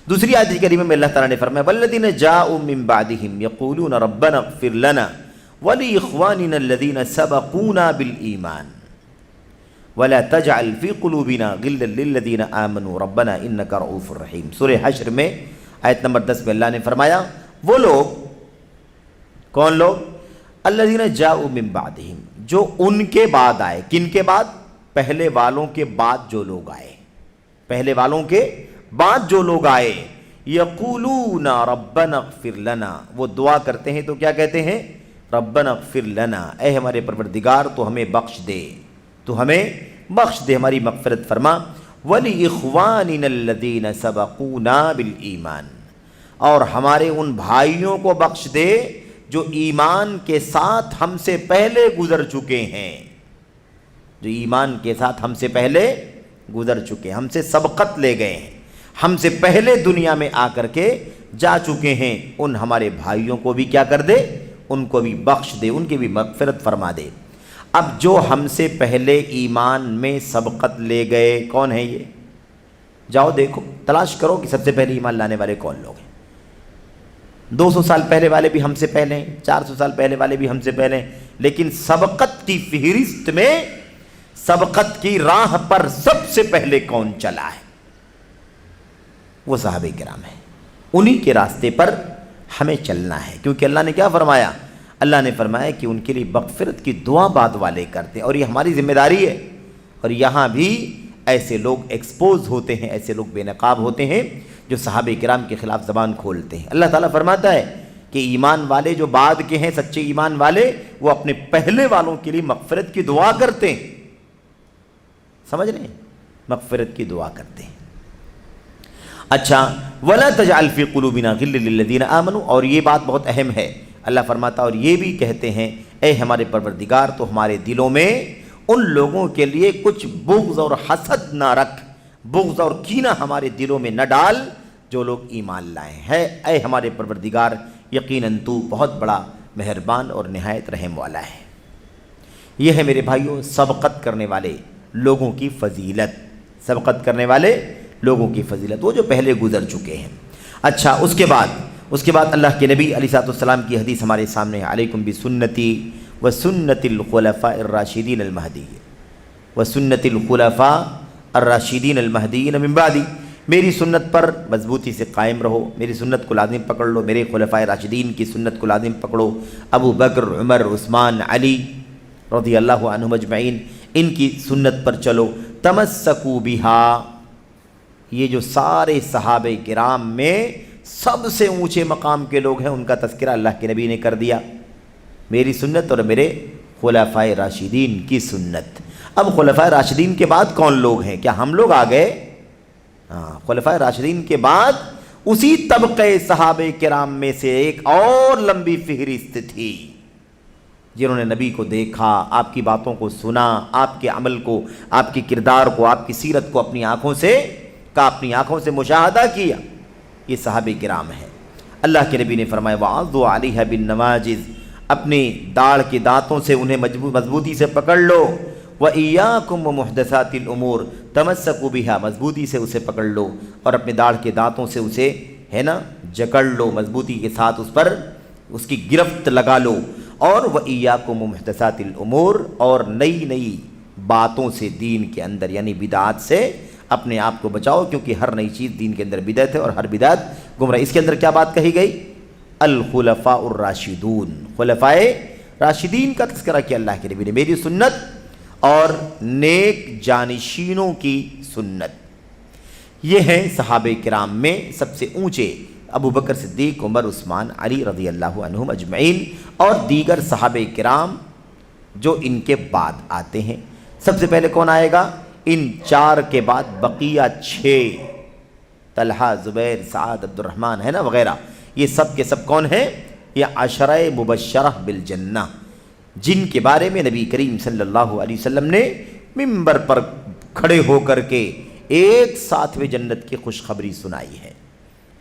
دوسری آیت کریمہ میں اللہ تعالیٰ نے فرمایا والذین جاءوا من بعدهم یقولون ربنا اغفر لنا ولإخواننا الذین سبقونا بالایمان ولا تجعل في قلوبنا غلا للذین آمنوا ربنا انک رؤوف رحیم۔ سورہ حشر میں آیت نمبر 10 میں اللہ نے فرمایا وہ لوگ، کون لوگ؟ الذین جاءوا من بعدهم، جو ان کے بعد آئے۔ کن کے بعد؟ پہلے والوں کے بعد جو لوگ آئے، پہلے والوں کے بعد جو لوگ آئے۔ یقولون ربنا اغفر لنا، وہ دعا کرتے ہیں تو کیا کہتے ہیں؟ ربنا اغفر لنا، اے ہمارے پروردگار تو ہمیں بخش دے، تو ہمیں بخش دے، ہماری مغفرت فرما۔ وَلِإِخْوَانِنَا الَّذِينَ سَبَقُونَا بِالْإِيمَانِ، اور ہمارے ان بھائیوں کو بخش دے جو ایمان کے ساتھ ہم سے پہلے گزر چکے ہیں، جو ایمان کے ساتھ ہم سے پہلے گزر چکے، ہم سے سبقت لے گئے ہیں، ہم سے پہلے دنیا میں آ کر کے جا چکے ہیں، ان ہمارے بھائیوں کو بھی کیا کر دے؟ ان کو بھی بخش دے، ان کی بھی مغفرت فرما دے۔ اب جو ہم سے پہلے ایمان میں سبقت لے گئے کون ہیں؟ یہ جاؤ دیکھو، تلاش کرو کہ سب سے پہلے ایمان لانے والے کون لوگ ہیں۔ 200 سال پہلے والے بھی ہم سے پہلے ہیں، 400 سال پہلے والے بھی ہم سے پہلے ہیں، لیکن سبقت کی فہرست میں، سبقت کی راہ پر سب سے پہلے کون چلا ہے؟ وہ صحابہ کرام ہیں۔ انہی کے راستے پر ہمیں چلنا ہے، کیونکہ اللہ نے کیا فرمایا؟ اللہ نے فرمایا کہ ان کے لیے مغفرت کی دعا بعد والے کرتے ہیں، اور یہ ہماری ذمہ داری ہے۔ اور یہاں بھی ایسے لوگ ایکسپوز ہوتے ہیں، ایسے لوگ بے نقاب ہوتے ہیں جو صحابہ کرام کے خلاف زبان کھولتے ہیں۔ اللہ تعالیٰ فرماتا ہے کہ ایمان والے جو بعد کے ہیں، سچے ایمان والے، وہ اپنے پہلے والوں کے لیے مغفرت کی دعا کرتے ہیں۔ سمجھ رہے ہیں؟ مغفرت کی دعا کرتے ہیں۔ اچھا، وَلَا تَجْعَلْ فِي قُلُوبِنَا غِلًّا لِّلَّذِينَ آمَنُوا، اور یہ بات بہت اہم ہے۔ اللہ فرماتا اور یہ بھی کہتے ہیں اے ہمارے پروردگار تو ہمارے دلوں میں ان لوگوں کے لیے کچھ بغض اور حسد نہ رکھ، بغض اور کینہ ہمارے دلوں میں نہ ڈال جو لوگ ایمان لائے ہیں۔ اے ہمارے پروردگار یقیناً تو بہت بڑا مہربان اور نہایت رحم والا ہے۔ یہ ہے میرے بھائیوں سبقت کرنے والے لوگوں کی فضیلت، سبقت کرنے والے لوگوں کی فضیلت، وہ جو پہلے گزر چکے ہیں۔ اچھا، اس کے بعد اللہ کے نبی علیہ السلام کی حدیث ہمارے سامنے ہے، علیکم بسنتی وسنت الخلفاء الراشدین المہدیین وسنت الخلفاء الراشدین المہدیین من بعدی، میری سنت پر مضبوطی سے قائم رہو، میری سنت کو لازم پکڑ لو، میرے خلفاء راشدین کی سنت کو لازم پکڑو، ابو بکر، عمر، عثمان، علی رضی اللہ عنہم اجمعین، ان کی سنت پر چلو۔ تمسکوا بہا، یہ جو سارے صحابہ کرام میں سب سے اونچے مقام کے لوگ ہیں، ان کا تذکرہ اللہ کے نبی نے کر دیا، میری سنت اور میرے خلفاء راشدین کی سنت۔ اب خلفاء راشدین کے بعد کون لوگ ہیں؟ کیا ہم لوگ آ گئے؟ ہاں، خلفاء راشدین کے بعد اسی طبقہ صحابہ کرام میں سے ایک اور لمبی فہرست تھی، جنہوں نے نبی کو دیکھا، آپ کی باتوں کو سنا، آپ کے عمل کو، آپ کے کردار کو، آپ کی سیرت کو اپنی آنکھوں سے مشاہدہ کیا۔ یہ صحابہ کرام ہیں۔ اللہ کے نبی نے فرمایا وَعَضُّوا عَلَيْهَا بِالنَّوَاجِذِ، اپنی داڑھ کے دانتوں سے انہیں مضبوطی سے پکڑ لو، وَإِيَّاكُمْ وَمُحْدَثَاتِ الْأُمُورِ، تَمَسَّكُوا بِهَا، مضبوطی سے اسے پکڑ لو اور اپنے داڑھ کے دانتوں سے اسے ہے نا جکڑ لو، مضبوطی کے ساتھ اس پر اس کی گرفت لگا لو، اور وَإِيَّاكُمْ وَمُحْدَثَاتِ الْأُمُورِ، اور نئی نئی باتوں سے دین کے اندر یعنی بدعات سے اپنے آپ کو بچاؤ، کیونکہ ہر نئی چیز دین کے اندر بدعت ہے اور ہر بدعت گمراہ۔ اس کے اندر کیا بات کہی گئی؟ الخلفاء الراشدون، خلفاء راشدین کا تذکرہ کیا اللہ کے نبی نے، میری سنت اور نیک جانشینوں کی سنت۔ یہ ہیں صحابہ کرام میں سب سے اونچے، ابو بکر صدیق، عمر، عثمان، علی رضی اللہ عنہم اجمعین، اور دیگر صحابہ کرام جو ان کے بعد آتے ہیں۔ سب سے پہلے کون آئے گا؟ ان 4 کے بعد بقیہ 6، طلحہ، زبیر، سعد، عبد الرحمن ہے نا وغیرہ، یہ سب کے سب کون ہیں؟ یہ عشرہ مبشرہ بالجنہ، جن کے بارے میں نبی کریم صلی اللہ علیہ وسلم نے منبر پر کھڑے ہو کر کے ایک ساتھ میں جنت کی خوشخبری سنائی ہے۔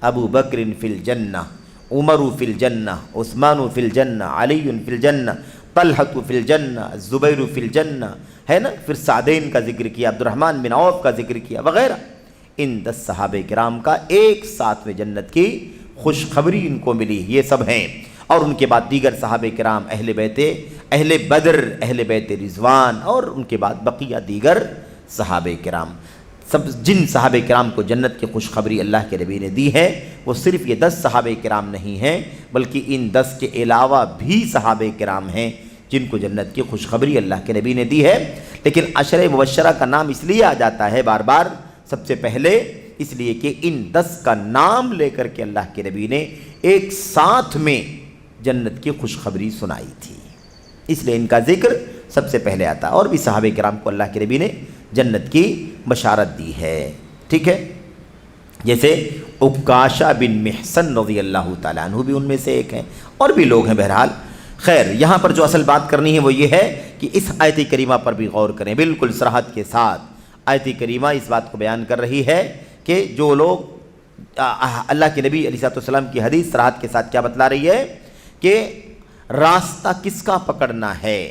ابو بکر فی الجنہ، عمر فی الجنہ، عثمان فی الجنہ، علی فی الجنہ، طلحہ فی الجنہ، زبیر فی الجنہ، ہے نا، پھر سعدین کا ذکر کیا، عبد الرحمن بن عوف کا ذکر کیا وغیرہ۔ ان 10 صحابہ کرام کا ایک ساتھ میں جنت کی خوشخبری ان کو ملی، یہ سب ہیں۔ اور ان کے بعد دیگر صحابہ کرام، اہل بیت، اہل بدر، اہل بیت رضوان، اور ان کے بعد بقیہ دیگر صحابہ کرام، سب جن صحابہ کرام کو جنت کی خوشخبری اللہ کے نبی نے دی ہے، وہ صرف یہ 10 صحابہ کرام نہیں ہیں، بلکہ ان 10 کے علاوہ بھی صحابہ کرام ہیں جن کو جنت کی خوشخبری اللہ کے نبی نے دی ہے۔ لیکن عشرہ مبشرہ کا نام اس لیے آ جاتا ہے بار بار سب سے پہلے، اس لیے کہ ان 10 کا نام لے کر کے اللہ کے نبی نے ایک ساتھ میں جنت کی خوشخبری سنائی تھی، اس لیے ان کا ذکر سب سے پہلے آتا ہے۔ اور بھی صحابہ کرام کو اللہ کے نبی نے جنت کی بشارت دی ہے، ٹھیک ہے، جیسے عکاشہ بن محصن رضی اللہ تعالیٰ عنہ بھی ان میں سے ایک ہیں، اور بھی لوگ ہیں۔ بہرحال خیر، یہاں پر جو اصل بات کرنی ہے وہ یہ ہے کہ اس آیت کریمہ پر بھی غور کریں، بالکل صراحت کے ساتھ۔ آیت کریمہ اس بات کو بیان کر رہی ہے کہ جو لوگ اللہ کے نبی علیہ السلام کی حدیث صراحت کے ساتھ کیا بتلا رہی ہے کہ راستہ کس کا پکڑنا ہے،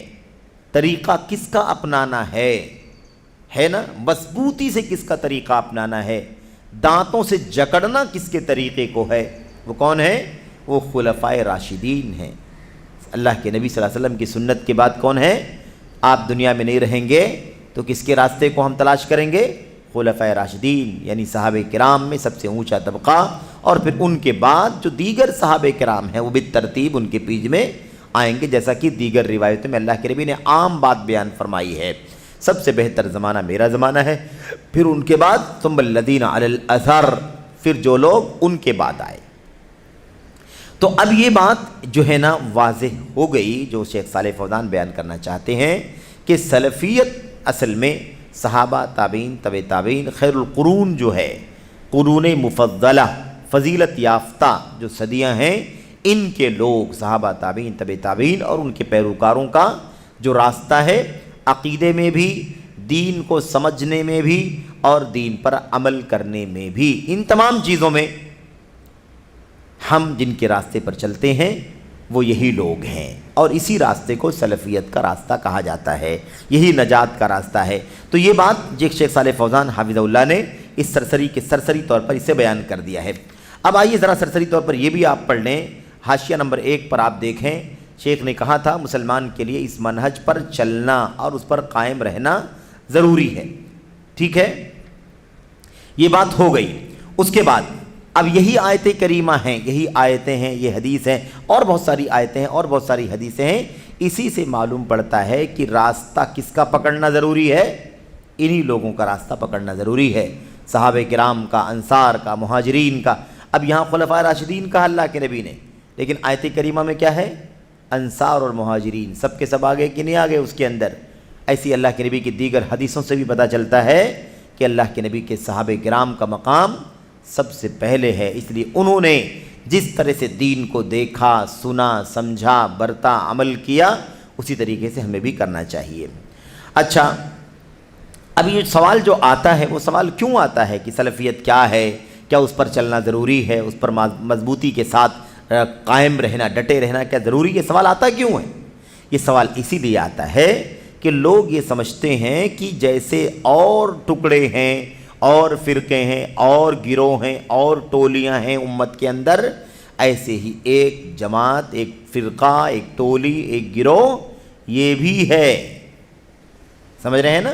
طریقہ کس کا اپنانا ہے نا، مضبوطی سے کس کا طریقہ اپنانا ہے، دانتوں سے جکڑنا کس کے طریقے کو ہے، وہ کون ہے؟ وہ خلفائے راشدین ہیں۔ اللہ کے نبی صلی اللہ علیہ وسلم کی سنت کے بعد کون ہے؟ آپ دنیا میں نہیں رہیں گے تو کس کے راستے کو ہم تلاش کریں گے؟ خلفائے راشدین، یعنی صحابہ کرام میں سب سے اونچا طبقہ، اور پھر ان کے بعد جو دیگر صحابہ کرام ہیں وہ بالترتیب ان کے پیچھے میں آئیں گے، جیسا کہ دیگر روایتوں میں اللہ کے نبی نے عام بات بیان فرمائی ہے، سب سے بہتر زمانہ میرا زمانہ ہے، پھر ان کے بعد ثم الذین علی الاثر، پھر جو لوگ ان کے بعد آئے۔ تو اب یہ بات جو ہے نا واضح ہو گئی، جو شیخ صالح فوزان بیان کرنا چاہتے ہیں کہ سلفیت اصل میں صحابہ، تابعین، تبع تابعین، خیر القرون جو ہے، قرون مفضلہ، فضیلت یافتہ جو صدیاں ہیں، ان کے لوگ صحابہ، تابعین، تبع تابعین اور ان کے پیروکاروں کا جو راستہ ہے، عقیدے میں بھی، دین کو سمجھنے میں بھی، اور دین پر عمل کرنے میں بھی، ان تمام چیزوں میں ہم جن کے راستے پر چلتے ہیں وہ یہی لوگ ہیں، اور اسی راستے کو سلفیت کا راستہ کہا جاتا ہے، یہی نجات کا راستہ ہے۔ تو یہ بات شیخ صالح فوزان حافظہ اللہ نے اس سرسری طور پر اسے بیان کر دیا ہے۔ اب آئیے ذرا سرسری طور پر یہ بھی آپ پڑھ لیں، حاشیہ نمبر 1 پر آپ دیکھیں، شیخ نے کہا تھا مسلمان کے لیے اس منہج پر چلنا اور اس پر قائم رہنا ضروری ہے، ٹھیک ہے، یہ بات ہو گئی۔ اس کے بعد اب یہی آیت کریمہ ہیں، یہی آیتیں ہیں، یہ حدیث ہیں، اور بہت ساری آیتیں ہیں اور بہت ساری حدیثیں ہیں، اسی سے معلوم پڑتا ہے کہ راستہ کس کا پکڑنا ضروری ہے؟ انہی لوگوں کا راستہ پکڑنا ضروری ہے، صحابہ کرام کا، انصار کا، مہاجرین کا۔ اب یہاں خلفائے راشدین کہا اللہ کے نبی نے، لیکن آیت کریمہ میں کیا ہے؟ انصار اور مہاجرین، سب کے سب آگے کہ نہیں آگے اس کے اندر؟ ایسی اللہ کے نبی کی دیگر حدیثوں سے بھی پتہ چلتا ہے کہ اللہ کے نبی کے صحابہ کرام کا مقام سب سے پہلے ہے، اس لیے انہوں نے جس طرح سے دین کو دیکھا، سنا، سمجھا، برتا، عمل کیا، اسی طریقے سے ہمیں بھی کرنا چاہیے۔ اچھا، اب یہ سوال جو آتا ہے وہ سوال کیوں آتا ہے کہ سلفیت کیا ہے، کیا اس پر چلنا ضروری ہے؟ اس پر مضبوطی کے ساتھ قائم رہنا، ڈٹے رہنا کیا ضروری ہے؟ یہ سوال آتا کیوں ہے؟ یہ سوال اسی لیے آتا ہے کہ لوگ یہ سمجھتے ہیں کہ جیسے اور ٹکڑے ہیں اور فرقے ہیں اور گروہ ہیں اور ٹولیاں ہیں امت کے اندر، ایسے ہی ایک جماعت، ایک فرقہ، ایک ٹولی، ایک گروہ یہ بھی ہے۔ سمجھ رہے ہیں نا؟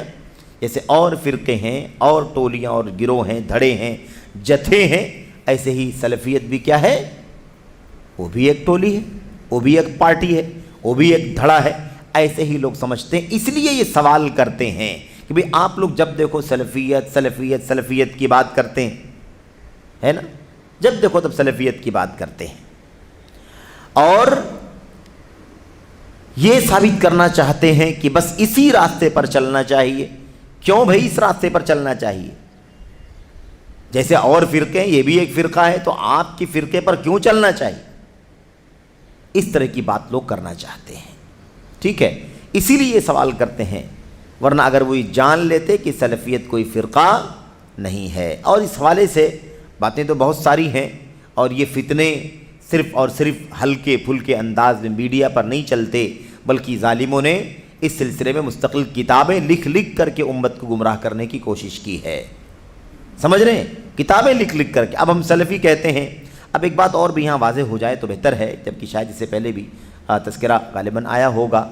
جیسے اور فرقے ہیں اور ٹولیاں اور گروہ ہیں، دھڑے ہیں، جتھے ہیں، ایسے ہی سلفیت بھی کیا ہے؟ وہ بھی ایک ٹولی ہے، وہ بھی ایک پارٹی ہے، وہ بھی ایک دھڑا ہے۔ ایسے ہی لوگ سمجھتے ہیں، اس لیے یہ سوال کرتے ہیں کہ بھئی آپ لوگ جب دیکھو سلفیت سلفیت سلفیت کی بات کرتے ہیں، ہے نا؟ جب دیکھو تب سلفیت کی بات کرتے ہیں اور یہ ثابت کرنا چاہتے ہیں کہ بس اسی راستے پر چلنا چاہیے۔ کیوں بھئی اس راستے پر چلنا چاہیے؟ جیسے اور فرقے ہیں، یہ بھی ایک فرقہ ہے، تو آپ کی فرقے پر کیوں چلنا چاہیے؟ اس طرح کی بات لوگ کرنا چاہتے ہیں، ٹھیک ہے؟ اسی لیے یہ سوال کرتے ہیں، ورنہ اگر وہ جان لیتے کہ سلفیت کوئی فرقہ نہیں ہے۔ اور اس حوالے سے باتیں تو بہت ساری ہیں، اور یہ فتنے صرف اور صرف ہلکے پھلکے انداز میں میڈیا پر نہیں چلتے، بلکہ ظالموں نے اس سلسلے میں مستقل کتابیں لکھ لکھ کر کے امت کو گمراہ کرنے کی کوشش کی ہے۔ سمجھ رہے ہیں؟ کتابیں لکھ لکھ کر کے اب ہم سلفی کہتے ہیں۔ اب ایک بات اور بھی یہاں واضح ہو جائے تو بہتر ہے، جبکہ شاید اس سے پہلے بھی تذکرہ غالباً آیا ہوگا،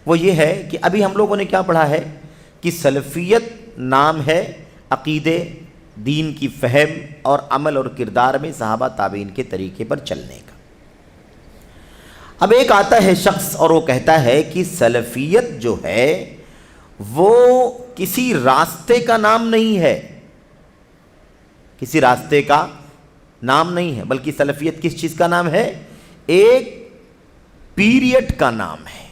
وہ یہ ہے کہ ابھی ہم لوگوں نے کیا پڑھا ہے کہ سلفیت نام ہے عقیدے، دین کی فہم اور عمل اور کردار میں صحابہ تابعین کے طریقے پر چلنے کا۔ اب ایک آتا ہے شخص اور وہ کہتا ہے کہ سلفیت جو ہے وہ کسی راستے کا نام نہیں ہے، کسی راستے کا نام نہیں ہے، بلکہ سلفیت کس چیز کا نام ہے؟ ایک پیریڈ کا نام ہے،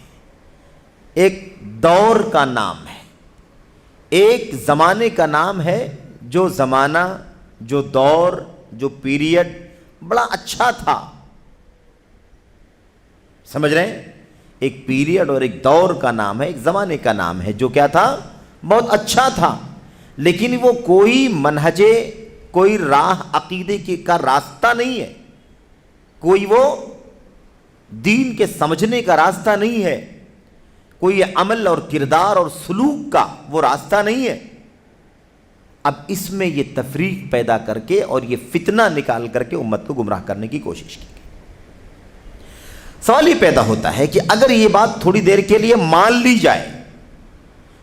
ایک دور کا نام ہے، ایک زمانے کا نام ہے، جو زمانہ، جو دور، جو پیریڈ بڑا اچھا تھا۔ سمجھ رہے ہیں؟ ایک پیریڈ اور ایک دور کا نام ہے، ایک زمانے کا نام ہے، جو کیا تھا؟ بہت اچھا تھا، لیکن وہ کوئی منہج، کوئی راہ عقیدے کا راستہ نہیں ہے، کوئی وہ دین کے سمجھنے کا راستہ نہیں ہے، کوئی عمل اور کردار اور سلوک کا وہ راستہ نہیں ہے۔ اب اس میں یہ تفریق پیدا کر کے اور یہ فتنہ نکال کر کے امت کو گمراہ کرنے کی کوشش کی گئی۔ سوال یہ پیدا ہوتا ہے کہ اگر یہ بات تھوڑی دیر کے لیے مان لی جائے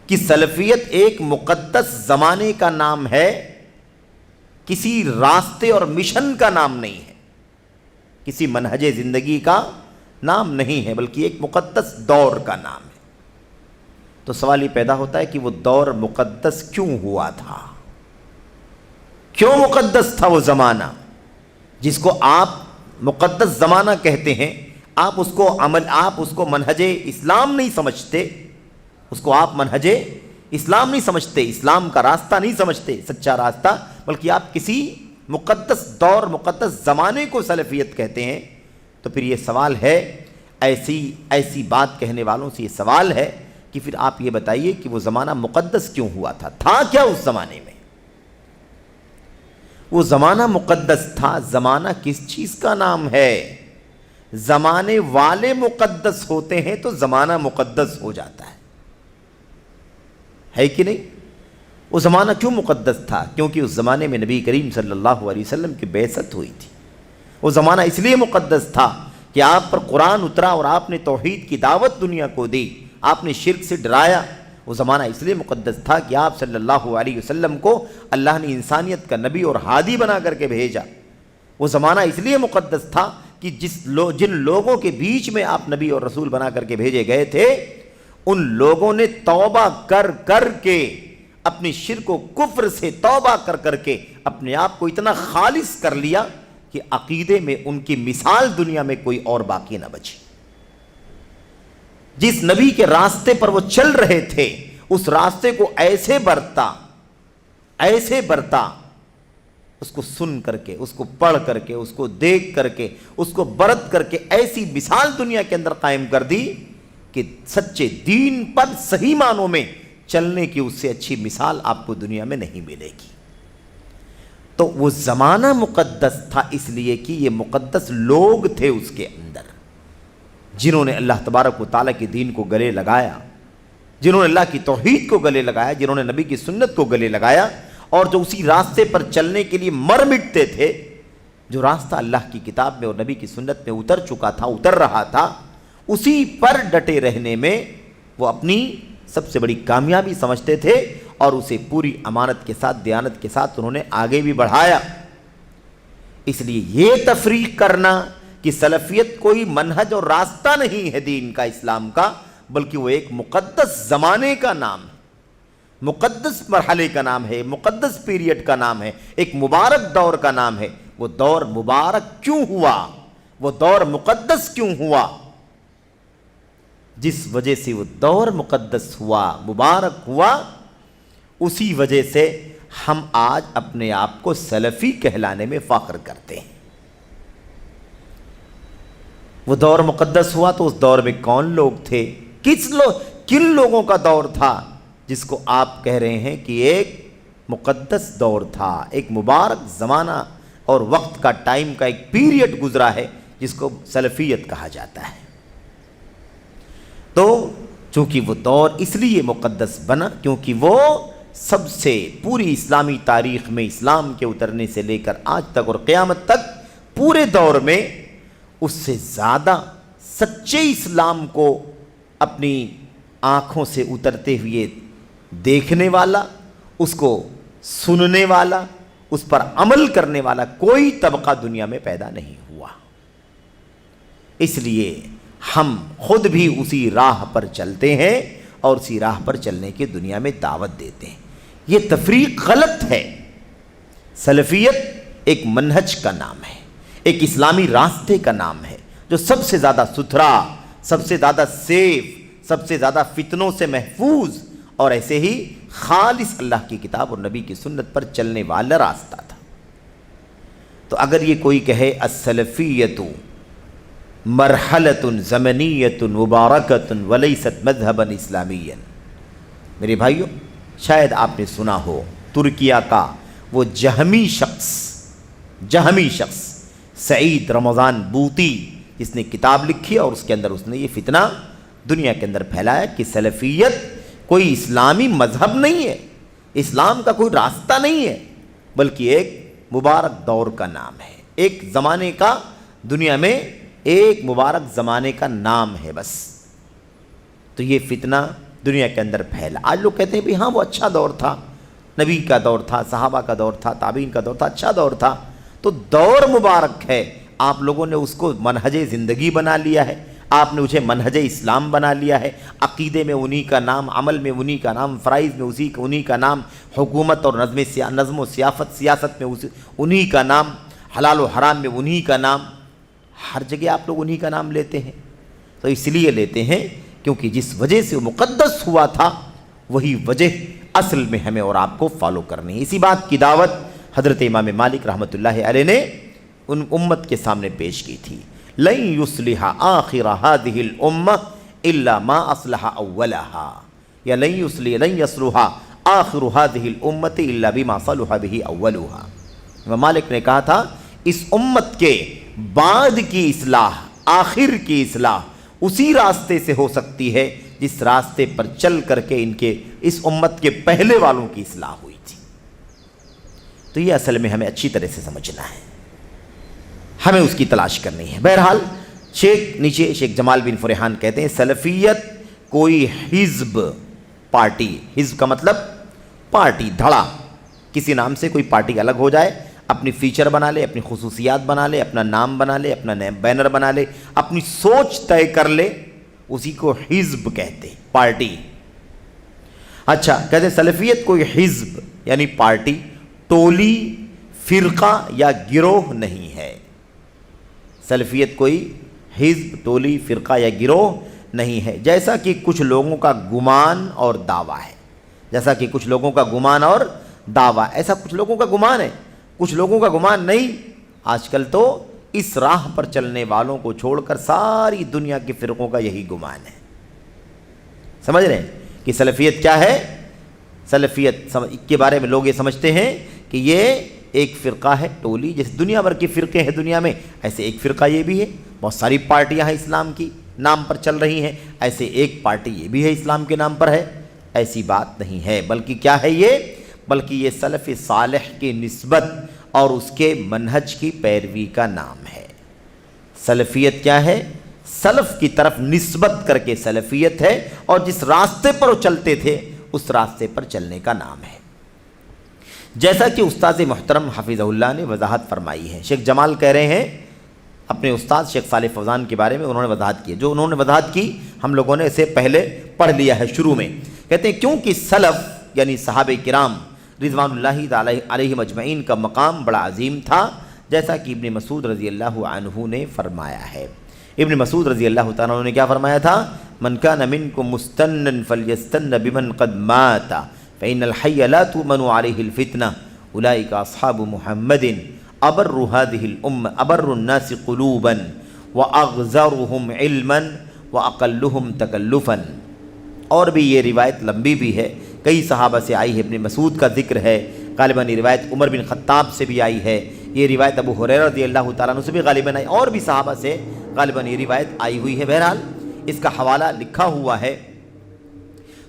کہ سلفیت ایک مقدس زمانے کا نام ہے، کسی راستے اور مشن کا نام نہیں ہے، کسی منہج زندگی کا نام نہیں ہے، بلکہ ایک مقدس دور کا نام ہے، تو سوال یہ پیدا ہوتا ہے کہ وہ دور مقدس کیوں ہوا تھا؟ کیوں مقدس تھا وہ زمانہ جس کو آپ مقدس زمانہ کہتے ہیں؟ آپ اس کو عمل، آپ اس کو منہج اسلام نہیں سمجھتے، اس کو آپ منہج اسلام نہیں سمجھتے، اسلام کا راستہ نہیں سمجھتے، سچا راستہ، بلکہ آپ کسی مقدس دور، مقدس زمانے کو سلفیت کہتے ہیں، تو پھر یہ سوال ہے، ایسی بات کہنے والوں سے یہ سوال ہے کہ پھر آپ یہ بتائیے کہ وہ زمانہ مقدس کیوں ہوا تھا کیا اس زمانے میں؟ وہ زمانہ مقدس تھا۔ زمانہ کس چیز کا نام ہے؟ زمانے والے مقدس ہوتے ہیں تو زمانہ مقدس ہو جاتا ہے کہ نہیں؟ وہ زمانہ کیوں مقدس تھا؟ کیونکہ اس زمانے میں نبی کریم صلی اللہ علیہ وسلم کی بعثت ہوئی تھی۔ وہ زمانہ اس لیے مقدس تھا کہ آپ پر قرآن اترا اور آپ نے توحید کی دعوت دنیا کو دی، آپ نے شرک سے ڈرایا۔ وہ زمانہ اس لیے مقدس تھا کہ آپ صلی اللہ علیہ وسلم کو اللہ نے انسانیت کا نبی اور ہادی بنا کر کے بھیجا۔ وہ زمانہ اس لیے مقدس تھا کہ جن لوگوں کے بیچ میں آپ نبی اور رسول بنا کر کے بھیجے گئے تھے، ان لوگوں نے توبہ کر کر کے، اپنی شرک و کفر سے توبہ کر کر کے اپنے آپ کو اتنا خالص کر لیا کہ عقیدے میں ان کی مثال دنیا میں کوئی اور باقی نہ بچی۔ جس نبی کے راستے پر وہ چل رہے تھے، اس راستے کو ایسے برتا، اس کو سن کر کے، اس کو پڑھ کر کے، اس کو دیکھ کر کے، اس کو برت کر کے ایسی مثال دنیا کے اندر قائم کر دی کہ سچے دین پر صحیح معنوں میں چلنے کی اس سے اچھی مثال آپ کو دنیا میں نہیں ملے گی۔ تو وہ زمانہ مقدس تھا اس لیے کہ یہ مقدس لوگ تھے اس کے اندر، جنہوں نے اللہ تبارک و تعالیٰ کے دین کو گلے لگایا، جنہوں نے اللہ کی توحید کو گلے لگایا، جنہوں نے نبی کی سنت کو گلے لگایا، اور جو اسی راستے پر چلنے کے لیے مر مٹتے تھے۔ جو راستہ اللہ کی کتاب میں اور نبی کی سنت میں اتر چکا تھا، اتر رہا تھا، اسی پر ڈٹے رہنے میں وہ اپنی سب سے بڑی کامیابی سمجھتے تھے، اور اسے پوری امانت کے ساتھ، دیانت کے ساتھ انہوں نے آگے بھی بڑھایا۔ اس لیے یہ تفریق کرنا کہ سلفیت کوئی منہج اور راستہ نہیں ہے دین کا، اسلام کا، بلکہ وہ ایک مقدس زمانے کا نام ہے، مقدس مرحلے کا نام ہے، مقدس پیریڈ کا نام ہے، ایک مبارک دور کا نام ہے۔ وہ دور مبارک کیوں ہوا؟ وہ دور مقدس کیوں ہوا؟ جس وجہ سے وہ دور مقدس ہوا، مبارک ہوا، اسی وجہ سے ہم آج اپنے آپ کو سلفی کہلانے میں فخر کرتے ہیں۔ وہ دور مقدس ہوا تو اس دور میں کون لوگ تھے؟ کن لوگوں کا دور تھا جس کو آپ کہہ رہے ہیں کہ ایک مقدس دور تھا، ایک مبارک زمانہ اور وقت کا، ٹائم کا ایک پیریڈ گزرا ہے جس کو سلفیت کہا جاتا ہے۔ تو چونکہ وہ دور اس لیے مقدس بنا کیونکہ وہ سب سے پوری اسلامی تاریخ میں اسلام کے اترنے سے لے کر آج تک اور قیامت تک پورے دور میں اس سے زیادہ سچے اسلام کو اپنی آنکھوں سے اترتے ہوئے دیکھنے والا، اس کو سننے والا، اس پر عمل کرنے والا کوئی طبقہ دنیا میں پیدا نہیں ہوا۔ اس لیے ہم خود بھی اسی راہ پر چلتے ہیں اور اسی راہ پر چلنے کی دنیا میں دعوت دیتے ہیں۔ یہ تفریق غلط ہے۔ سلفیت ایک منہج کا نام ہے، ایک اسلامی راستے کا نام ہے جو سب سے زیادہ ستھرا، سب سے زیادہ سیف، سب سے زیادہ فتنوں سے محفوظ اور ایسے ہی خالص اللہ کی کتاب اور نبی کی سنت پر چلنے والا راستہ تھا۔ تو اگر یہ کوئی کہے السلفیت مرحلۃ زمنیۃ مبارکۃ ولیست مذہبا اسلامیا، میرے بھائیوں شاید آپ نے سنا ہو ترکیہ کا وہ جہمی شخص سعید رمضان بوطی، جس نے کتاب لکھی اور اس کے اندر اس نے یہ فتنہ دنیا کے اندر پھیلایا کہ سلفیت کوئی اسلامی مذہب نہیں ہے، اسلام کا کوئی راستہ نہیں ہے، بلکہ ایک مبارک دور کا نام ہے، ایک زمانے کا، دنیا میں ایک مبارک زمانے کا نام ہے بس۔ تو یہ فتنہ دنیا کے اندر پھیلا۔ آج لوگ کہتے ہیں بھی ہاں وہ اچھا دور تھا، نبی کا دور تھا، صحابہ کا دور تھا، تابعین کا دور تھا، اچھا دور تھا۔ تو دور مبارک ہے، آپ لوگوں نے اس کو منہج زندگی بنا لیا ہے، آپ نے اسے منہج اسلام بنا لیا ہے، عقیدے میں انہی کا نام، عمل میں انہی کا نام، فرائض میں انہی کا نام، حکومت اور نظم و سیاست میں انہی کا نام، حلال و حرام میں انہی کا نام، ہر جگہ آپ لوگ انہی کا نام لیتے ہیں۔ تو اس لیے لیتے ہیں کیونکہ جس وجہ سے وہ مقدس ہوا تھا وہی وجہ اصل میں ہمیں اور آپ کو فالو کرنی ہے۔ اسی بات کی دعوت حضرت امام مالک رحمۃ اللہ علیہ نے ان امت کے سامنے پیش کی تھی۔ لن يصلح آخر هذه الامة الا ما اصلح اولها، یا لن يصلح آخر هذه الامة الا بما صلح به اولها۔ امام مالک نے کہا تھا اس امت کے بعد کی اصلاح، آخر کی اصلاح اسی راستے سے ہو سکتی ہے جس راستے پر چل کر کے ان کے اس امت کے پہلے والوں کی اصلاح ہوئی تھی۔ تو یہ اصل میں ہمیں اچھی طرح سے سمجھنا ہے، ہمیں اس کی تلاش کرنی ہے۔ بہرحال شیخ جمال بن فرحان کہتے ہیں سلفیت کوئی حزب، پارٹی، حزب کا مطلب پارٹی، دھڑا، کسی نام سے کوئی پارٹی الگ ہو جائے، اپنی فیچر بنا لے، اپنی خصوصیات بنا لے، اپنا نام بنا لے، اپنا بینر بنا لے، اپنی سوچ طے کر لے، اسی کو حزب کہتے ہیں، پارٹی۔ اچھا کہتے ہیں سلفیت کوئی حزب یعنی پارٹی، ٹولی، فرقہ یا گروہ نہیں ہے۔ سلفیت کوئی حزب، ٹولی، فرقہ یا گروہ نہیں ہے، جیسا کہ کچھ لوگوں کا گمان اور دعویٰ ہے، جیسا کہ کچھ لوگوں کا گمان اور دعویٰ، ایسا کچھ لوگوں کا گمان ہے، کچھ لوگوں کا گمان نہیں۔ آج کل تو اس راہ پر چلنے والوں کو چھوڑ کر ساری دنیا کے فرقوں کا یہی گمان ہے۔ سمجھ رہے ہیں کہ سلفیت کیا ہے؟ سلفیت کے بارے میں لوگ یہ سمجھتے ہیں کہ یہ ایک فرقہ ہے ٹولی، جیسے دنیا بھر کے فرقے ہیں دنیا میں، ایسے ایک فرقہ یہ بھی ہے، بہت ساری پارٹیاں ہیں اسلام کی نام پر چل رہی ہیں، ایسے ایک پارٹی یہ بھی ہے اسلام کے نام پر ہے، ایسی بات نہیں ہے، بلکہ کیا ہے یہ، بلکہ یہ سلف صالح کی نسبت اور اس کے منہج کی پیروی کا نام ہے۔ سلفیت کیا ہے؟ سلف کی طرف نسبت کر کے سلفیت ہے، اور جس راستے پر وہ چلتے تھے اس راستے پر چلنے کا نام ہے۔ جیسا کہ استاد محترم حفظہ اللہ نے وضاحت فرمائی ہے، شیخ جمال کہہ رہے ہیں اپنے استاد شیخ صالح فوزان کے بارے میں، انہوں نے وضاحت کی، جو انہوں نے وضاحت کی ہم لوگوں نے اسے پہلے پڑھ لیا ہے شروع میں۔ کہتے ہیں کیونکہ سلف یعنی صحابہ کرام رضوان اللہ تعالی علیہم اجمعین کا مقام بڑا عظیم تھا، جیسا کہ ابن مسعود رضی اللہ عنہ نے فرمایا ہے۔ ابن مسعود رضی اللہ تعالیٰ عنہ نے کیا فرمایا تھا؟ من کان منکم مستنن فلیستن بمن قد مات فإن الحی لا تؤمن علیہ الفتنہ اولئک اصحاب محمد ابر هذه الامة ابر الناس قلوبا واغزرهم علما واقلهم تکلفا۔ اور بھی یہ روایت لمبی بھی ہے، کئی صحابہ سے آئی ہے، ابن مسعود کا ذکر ہے، غالباً یہ روایت عمر بن خطاب سے بھی آئی ہے، یہ روایت ابو ہریرہ رضی اللہ تعالیٰ عنہ سے بھی غالباً آئی، اور بھی صحابہ سے غالباً یہ روایت آئی ہوئی ہے۔ بہرحال اس کا حوالہ لکھا ہوا ہے،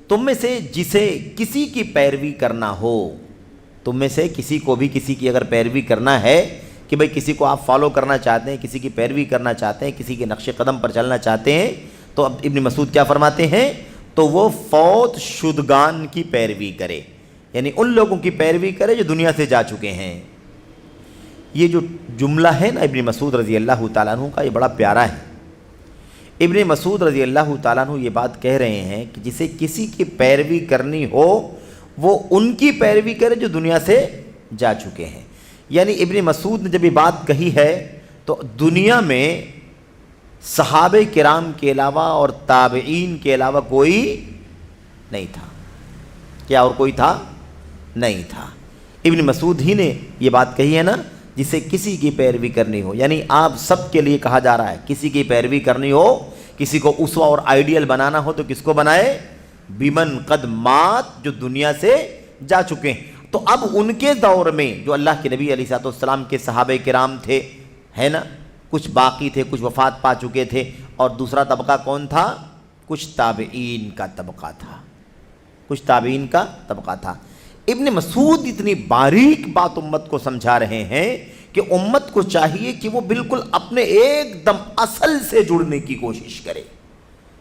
تم میں سے جسے کسی کی پیروی کرنا ہو، تم میں سے کسی کو بھی کسی کی اگر پیروی کرنا ہے کہ بھئی کسی کو آپ فالو کرنا چاہتے ہیں، کسی کی پیروی کرنا چاہتے ہیں، کسی کے نقش قدم پر چلنا چاہتے ہیں، تو اب ابن مسعود کیا فرماتے ہیں؟ تو وہ فوت شدگان کی پیروی کرے، یعنی ان لوگوں کی پیروی کرے جو دنیا سے جا چکے ہیں۔ یہ جو جملہ ہے نا ابن مسعود رضی اللہ تعالیٰ عنہ کا، یہ بڑا پیارا ہے۔ ابن مسعود رضی اللہ تعالیٰ عنہ یہ بات کہہ رہے ہیں کہ جسے کسی کی پیروی کرنی ہو وہ ان کی پیروی کرے جو دنیا سے جا چکے ہیں۔ یعنی ابن مسعود نے جب یہ بات کہی ہے تو دنیا میں صحابہ کرام کے علاوہ اور تابعین کے علاوہ کوئی نہیں تھا۔ کیا اور کوئی تھا؟ نہیں تھا۔ ابن مسعود ہی نے یہ بات کہی ہے نا، جسے کسی کی پیروی کرنی ہو، یعنی آپ سب کے لیے کہا جا رہا ہے کسی کی پیروی کرنی ہو، کسی کو اسوہ اور آئیڈیل بنانا ہو تو کس کو بنائے؟ بیمن قد مات، جو دنیا سے جا چکے ہیں۔ تو اب ان کے دور میں جو اللہ کے نبی علیہ السلام کے صحابہ کرام تھے، ہے نا، کچھ باقی تھے، کچھ وفات پا چکے تھے، اور دوسرا طبقہ کون تھا؟ کچھ تابعین کا طبقہ تھا، کچھ تابعین کا طبقہ تھا۔ ابن مسعود اتنی باریک بات امت کو سمجھا رہے ہیں کہ امت کو چاہیے کہ وہ بالکل اپنے ایک دم اصل سے جڑنے کی کوشش کرے۔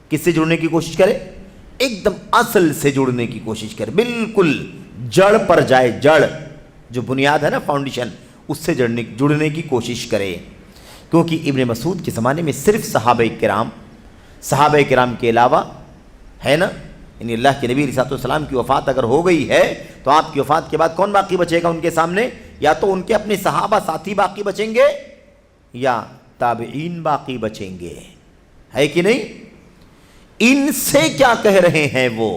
کس سے جڑنے کی کوشش کرے؟ ایک دم اصل سے جڑنے کی کوشش کرے، بالکل جڑ پر جائے، جڑ جو بنیاد ہے نا، فاؤنڈیشن، اس سے جڑنے کی کوشش کرے۔ کیونکہ ابن مسعود کے زمانے میں صرف صحابہ کرام کے علاوہ، ہے نا، یعنی اللہ کے نبی علیہ السلام کی وفات اگر ہو گئی ہے تو آپ کی وفات کے بعد کون باقی بچے گا ان کے سامنے؟ یا تو ان کے اپنے صحابہ ساتھی باقی بچیں گے یا تابعین باقی بچیں گے، ہے کہ نہیں؟ ان سے کیا کہہ رہے ہیں وہ،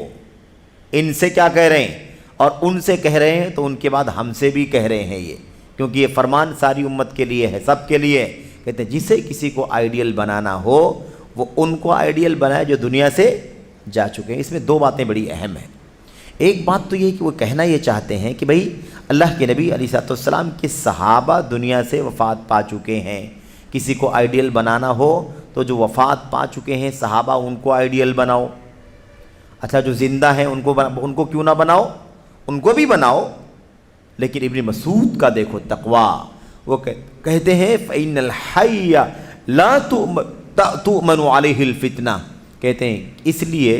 ان سے کیا کہہ رہے ہیں، اور ان سے کہہ رہے ہیں تو ان کے بعد ہم سے بھی کہہ رہے ہیں یہ، کیونکہ یہ فرمان ساری امت کے لیے ہے، سب کے لیے۔ کہتے ہیں جسے کسی کو آئیڈیل بنانا ہو وہ ان کو آئیڈیل بنائے جو دنیا سے جا چکے ہیں۔ اس میں دو باتیں بڑی اہم ہیں۔ ایک بات تو یہ کہ وہ کہنا یہ چاہتے ہیں کہ بھئی اللہ کے نبی علیہ السلام کے صحابہ دنیا سے وفات پا چکے ہیں، کسی کو آئیڈیل بنانا ہو تو جو وفات پا چکے ہیں صحابہ ان کو آئیڈیل بناؤ۔ اچھا جو زندہ ہیں ان کو کیوں نہ بناؤ، ان کو بھی بناؤ۔ لیکن ابن مسعود کا دیکھو تقویٰ، وہ کہتے ہیں فَإِنَّ الْحَيَّ لَا تُؤْمَنُ عَلَيْهِ الْفِتْنَةِ، کہتے ہیں اس لیے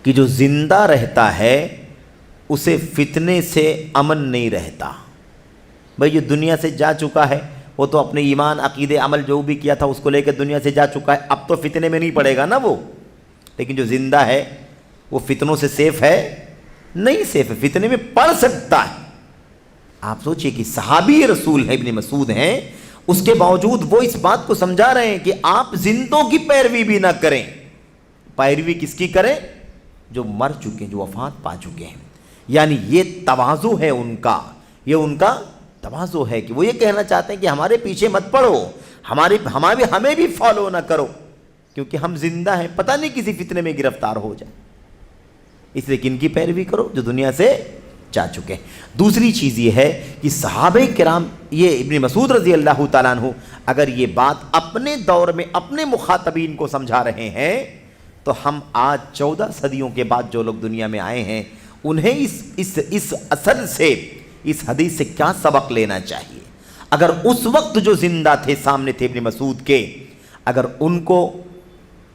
کہ جو زندہ رہتا ہے اسے فتنے سے امن نہیں رہتا۔ بھئی جو دنیا سے جا چکا ہے وہ تو اپنے ایمان، عقیدے، عمل جو بھی کیا تھا اس کو لے کے دنیا سے جا چکا ہے، اب تو فتنے میں نہیں پڑے گا نا وہ۔ لیکن جو زندہ ہے وہ فتنوں سے سیف ہے؟ نہیں سیف ہے، فتنے میں پڑ سکتا ہے۔ آپ سوچئے کہ صحابی رسول ہے، ابن مسعود ہیں، اس کے باوجود وہ اس بات کو سمجھا رہے ہیں کہ آپ زندوں کی پیروی بھی نہ کریں، پیروی کس کی کریں؟ جو مر چکے ہیں، جو وفات پا چکے ہیں۔ یعنی یہ تواضع ہے ان کا، یہ ان کا تواضع ہے کہ وہ یہ کہنا چاہتے ہیں کہ ہمارے پیچھے مت پڑو، ہمیں بھی فالو نہ کرو، کیونکہ ہم زندہ ہیں، پتہ نہیں کسی فتنے میں گرفتار ہو جائے، اس لیے کن کی پیروی کرو؟ جو دنیا سے جا چکے ہیں۔ دوسری چیز یہ ہے کہ صحابہ کرام، یہ ابن مسعود رضی اللہ تعالیٰ عنہ اگر یہ بات اپنے دور میں اپنے مخاطبین کو سمجھا رہے ہیں تو ہم آج 14 صدیوں کے بعد جو لوگ دنیا میں آئے ہیں انہیں اس اثر سے، اس حدیث سے کیا سبق لینا چاہیے؟ اگر اس وقت جو زندہ تھے، سامنے تھے ابن مسعود کے، اگر ان کو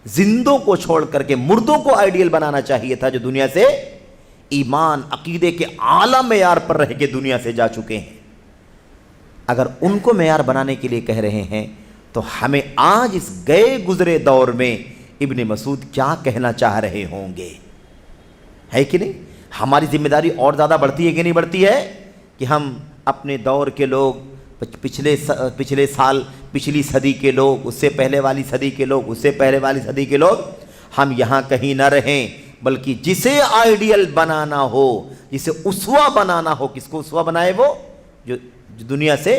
زندوں کو چھوڑ کر کے مردوں کو آئیڈیل بنانا چاہیے تھا، جو دنیا سے ایمان عقیدے کے اعلیٰ معیار پر رہ کے دنیا سے جا چکے ہیں، اگر ان کو معیار بنانے کے لیے کہہ رہے ہیں تو ہمیں آج اس گئے گزرے دور میں ابن مسعود کیا کہنا چاہ رہے ہوں گے؟ ہے کہ نہیں؟ ہماری ذمہ داری اور زیادہ بڑھتی ہے کہ نہیں بڑھتی ہے کہ ہم اپنے دور کے لوگ، پچھلے سال پچھلی صدی کے لوگ، اس سے پہلے والی صدی کے لوگ، اس سے پہلے والی صدی کے لوگ، ہم یہاں کہیں نہ رہیں، بلکہ جسے آئیڈیل بنانا ہو، جسے اسوہ بنانا ہو، کس کو اسوہ بنائے؟ وہ جو دنیا سے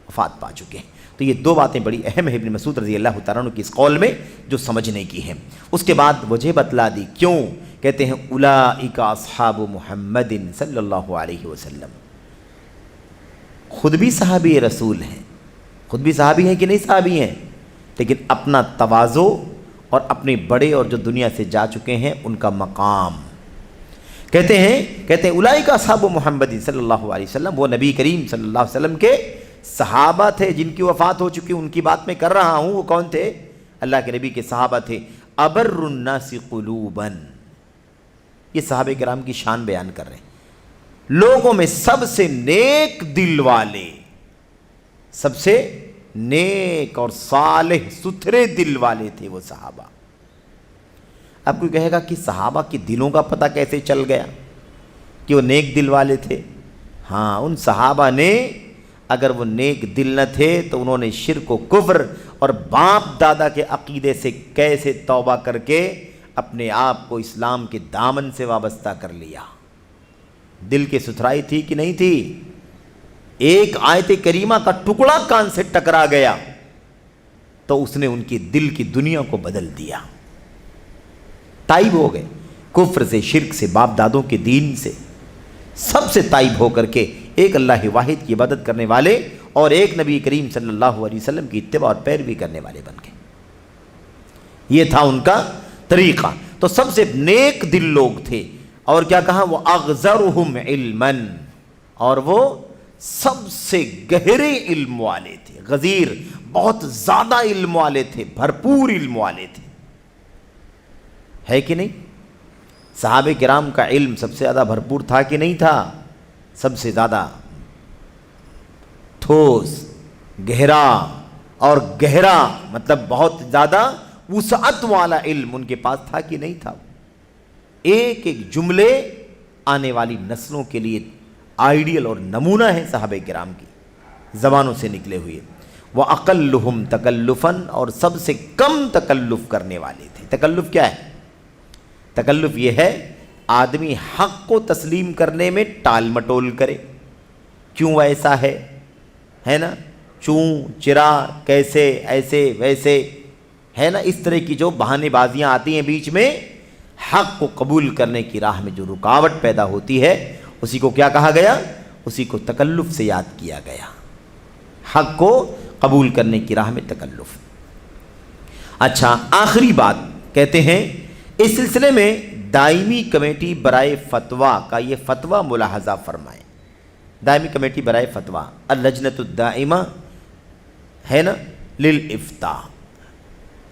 وفات پا چکے ہیں۔ تو یہ دو باتیں بڑی اہم ہیں ابن مسعود رضی اللہ تعالیٰ عنہ کی اس قول میں جو سمجھنے کی ہیں۔ اس کے بعد وجہ بتلا دی، کیوں کہتے ہیں اولئک اصحاب محمد صلی اللہ علیہ وسلم۔ خود بھی صحابی رسول ہیں، خود بھی صحابی ہیں کہ نہیں صحابی ہیں، لیکن اپنا تواضع اور اپنے بڑے اور جو دنیا سے جا چکے ہیں ان کا مقام کہتے ہیں اولئک اصحاب محمد صلی اللہ علیہ وسلم، وہ نبی کریم صلی اللہ علیہ وسلم کے صحابہ تھے جن کی وفات ہو چکی، ان کی بات میں کر رہا ہوں۔ وہ کون تھے؟ اللہ کے نبی کے صحابہ تھے۔ ابر الناس قلوبا، یہ صحابہ کرام کی شان بیان کر رہے ہیں۔ لوگوں میں سب سے نیک دل والے، سب سے نیک اور صالح ستھرے دل والے تھے وہ صحابہ۔ اب کوئی کہے گا کہ صحابہ کے دلوں کا پتہ کیسے چل گیا کہ وہ نیک دل والے تھے؟ ہاں، ان صحابہ نے، اگر وہ نیک دل نہ تھے تو انہوں نے شرک و کفر اور باپ دادا کے عقیدے سے کیسے توبہ کر کے اپنے آپ کو اسلام کے دامن سے وابستہ کر لیا۔ دل کی ستھرائی تھی کہ نہیں تھی؟ ایک آیت کریمہ کا ٹکڑا کان سے ٹکرا گیا تو اس نے ان کی دل کی دنیا کو بدل دیا، تائب ہو گئے کفر سے، شرک سے، باپ دادوں کے دین سے، سب سے تائب ہو کر کے ایک اللہ واحد کی عبادت کرنے والے اور ایک نبی کریم صلی اللہ علیہ وسلم کی اتباع اور پیروی کرنے والے بن گئے۔ یہ تھا ان کا طریقہ۔ تو سب سے نیک دل لوگ تھے، اور کیا کہا؟ وہ اغزرہم علما، اور وہ سب سے گہرے علم والے تھے۔ غزیر، بہت زیادہ علم والے تھے، بھرپور علم والے تھے، ہے کہ نہیں؟ صحابہ کرام کا علم سب سے زیادہ بھرپور تھا کہ نہیں تھا؟ سب سے زیادہ ٹھوس، گہرا، اور گہرا مطلب بہت زیادہ وسعت والا علم ان کے پاس تھا کہ نہیں تھا؟ ایک ایک جملے آنے والی نسلوں کے لیے آئیڈیل اور نمونہ ہیں صحابہ کرام کی زبانوں سے نکلے ہوئے۔ وَأَقَلُّهُمْ تَكَلُّفًا، اور سب سے کم تکلف کرنے والے تھے۔ تکلف کیا ہے؟ تکلف یہ ہے آدمی حق کو تسلیم کرنے میں ٹال مٹول کرے، کیوں ایسا ہے نا، چوں چرا، کیسے، ایسے ویسے، ہے نا، اس طرح کی جو بہانے بازیاں آتی ہیں بیچ میں، حق کو قبول کرنے کی راہ میں جو رکاوٹ پیدا ہوتی ہے اسی کو کیا کہا گیا؟ اسی کو تکلف سے یاد کیا گیا، حق کو قبول کرنے کی راہ میں تکلف۔ اچھا، آخری بات کہتے ہیں اس سلسلے میں دائمی کمیٹی برائے فتویٰ کا یہ فتویٰ ملاحظہ فرمائیں۔ دائمی کمیٹی برائے فتویٰ، اللجنۃ الدائمہ ہے نا للافتاء،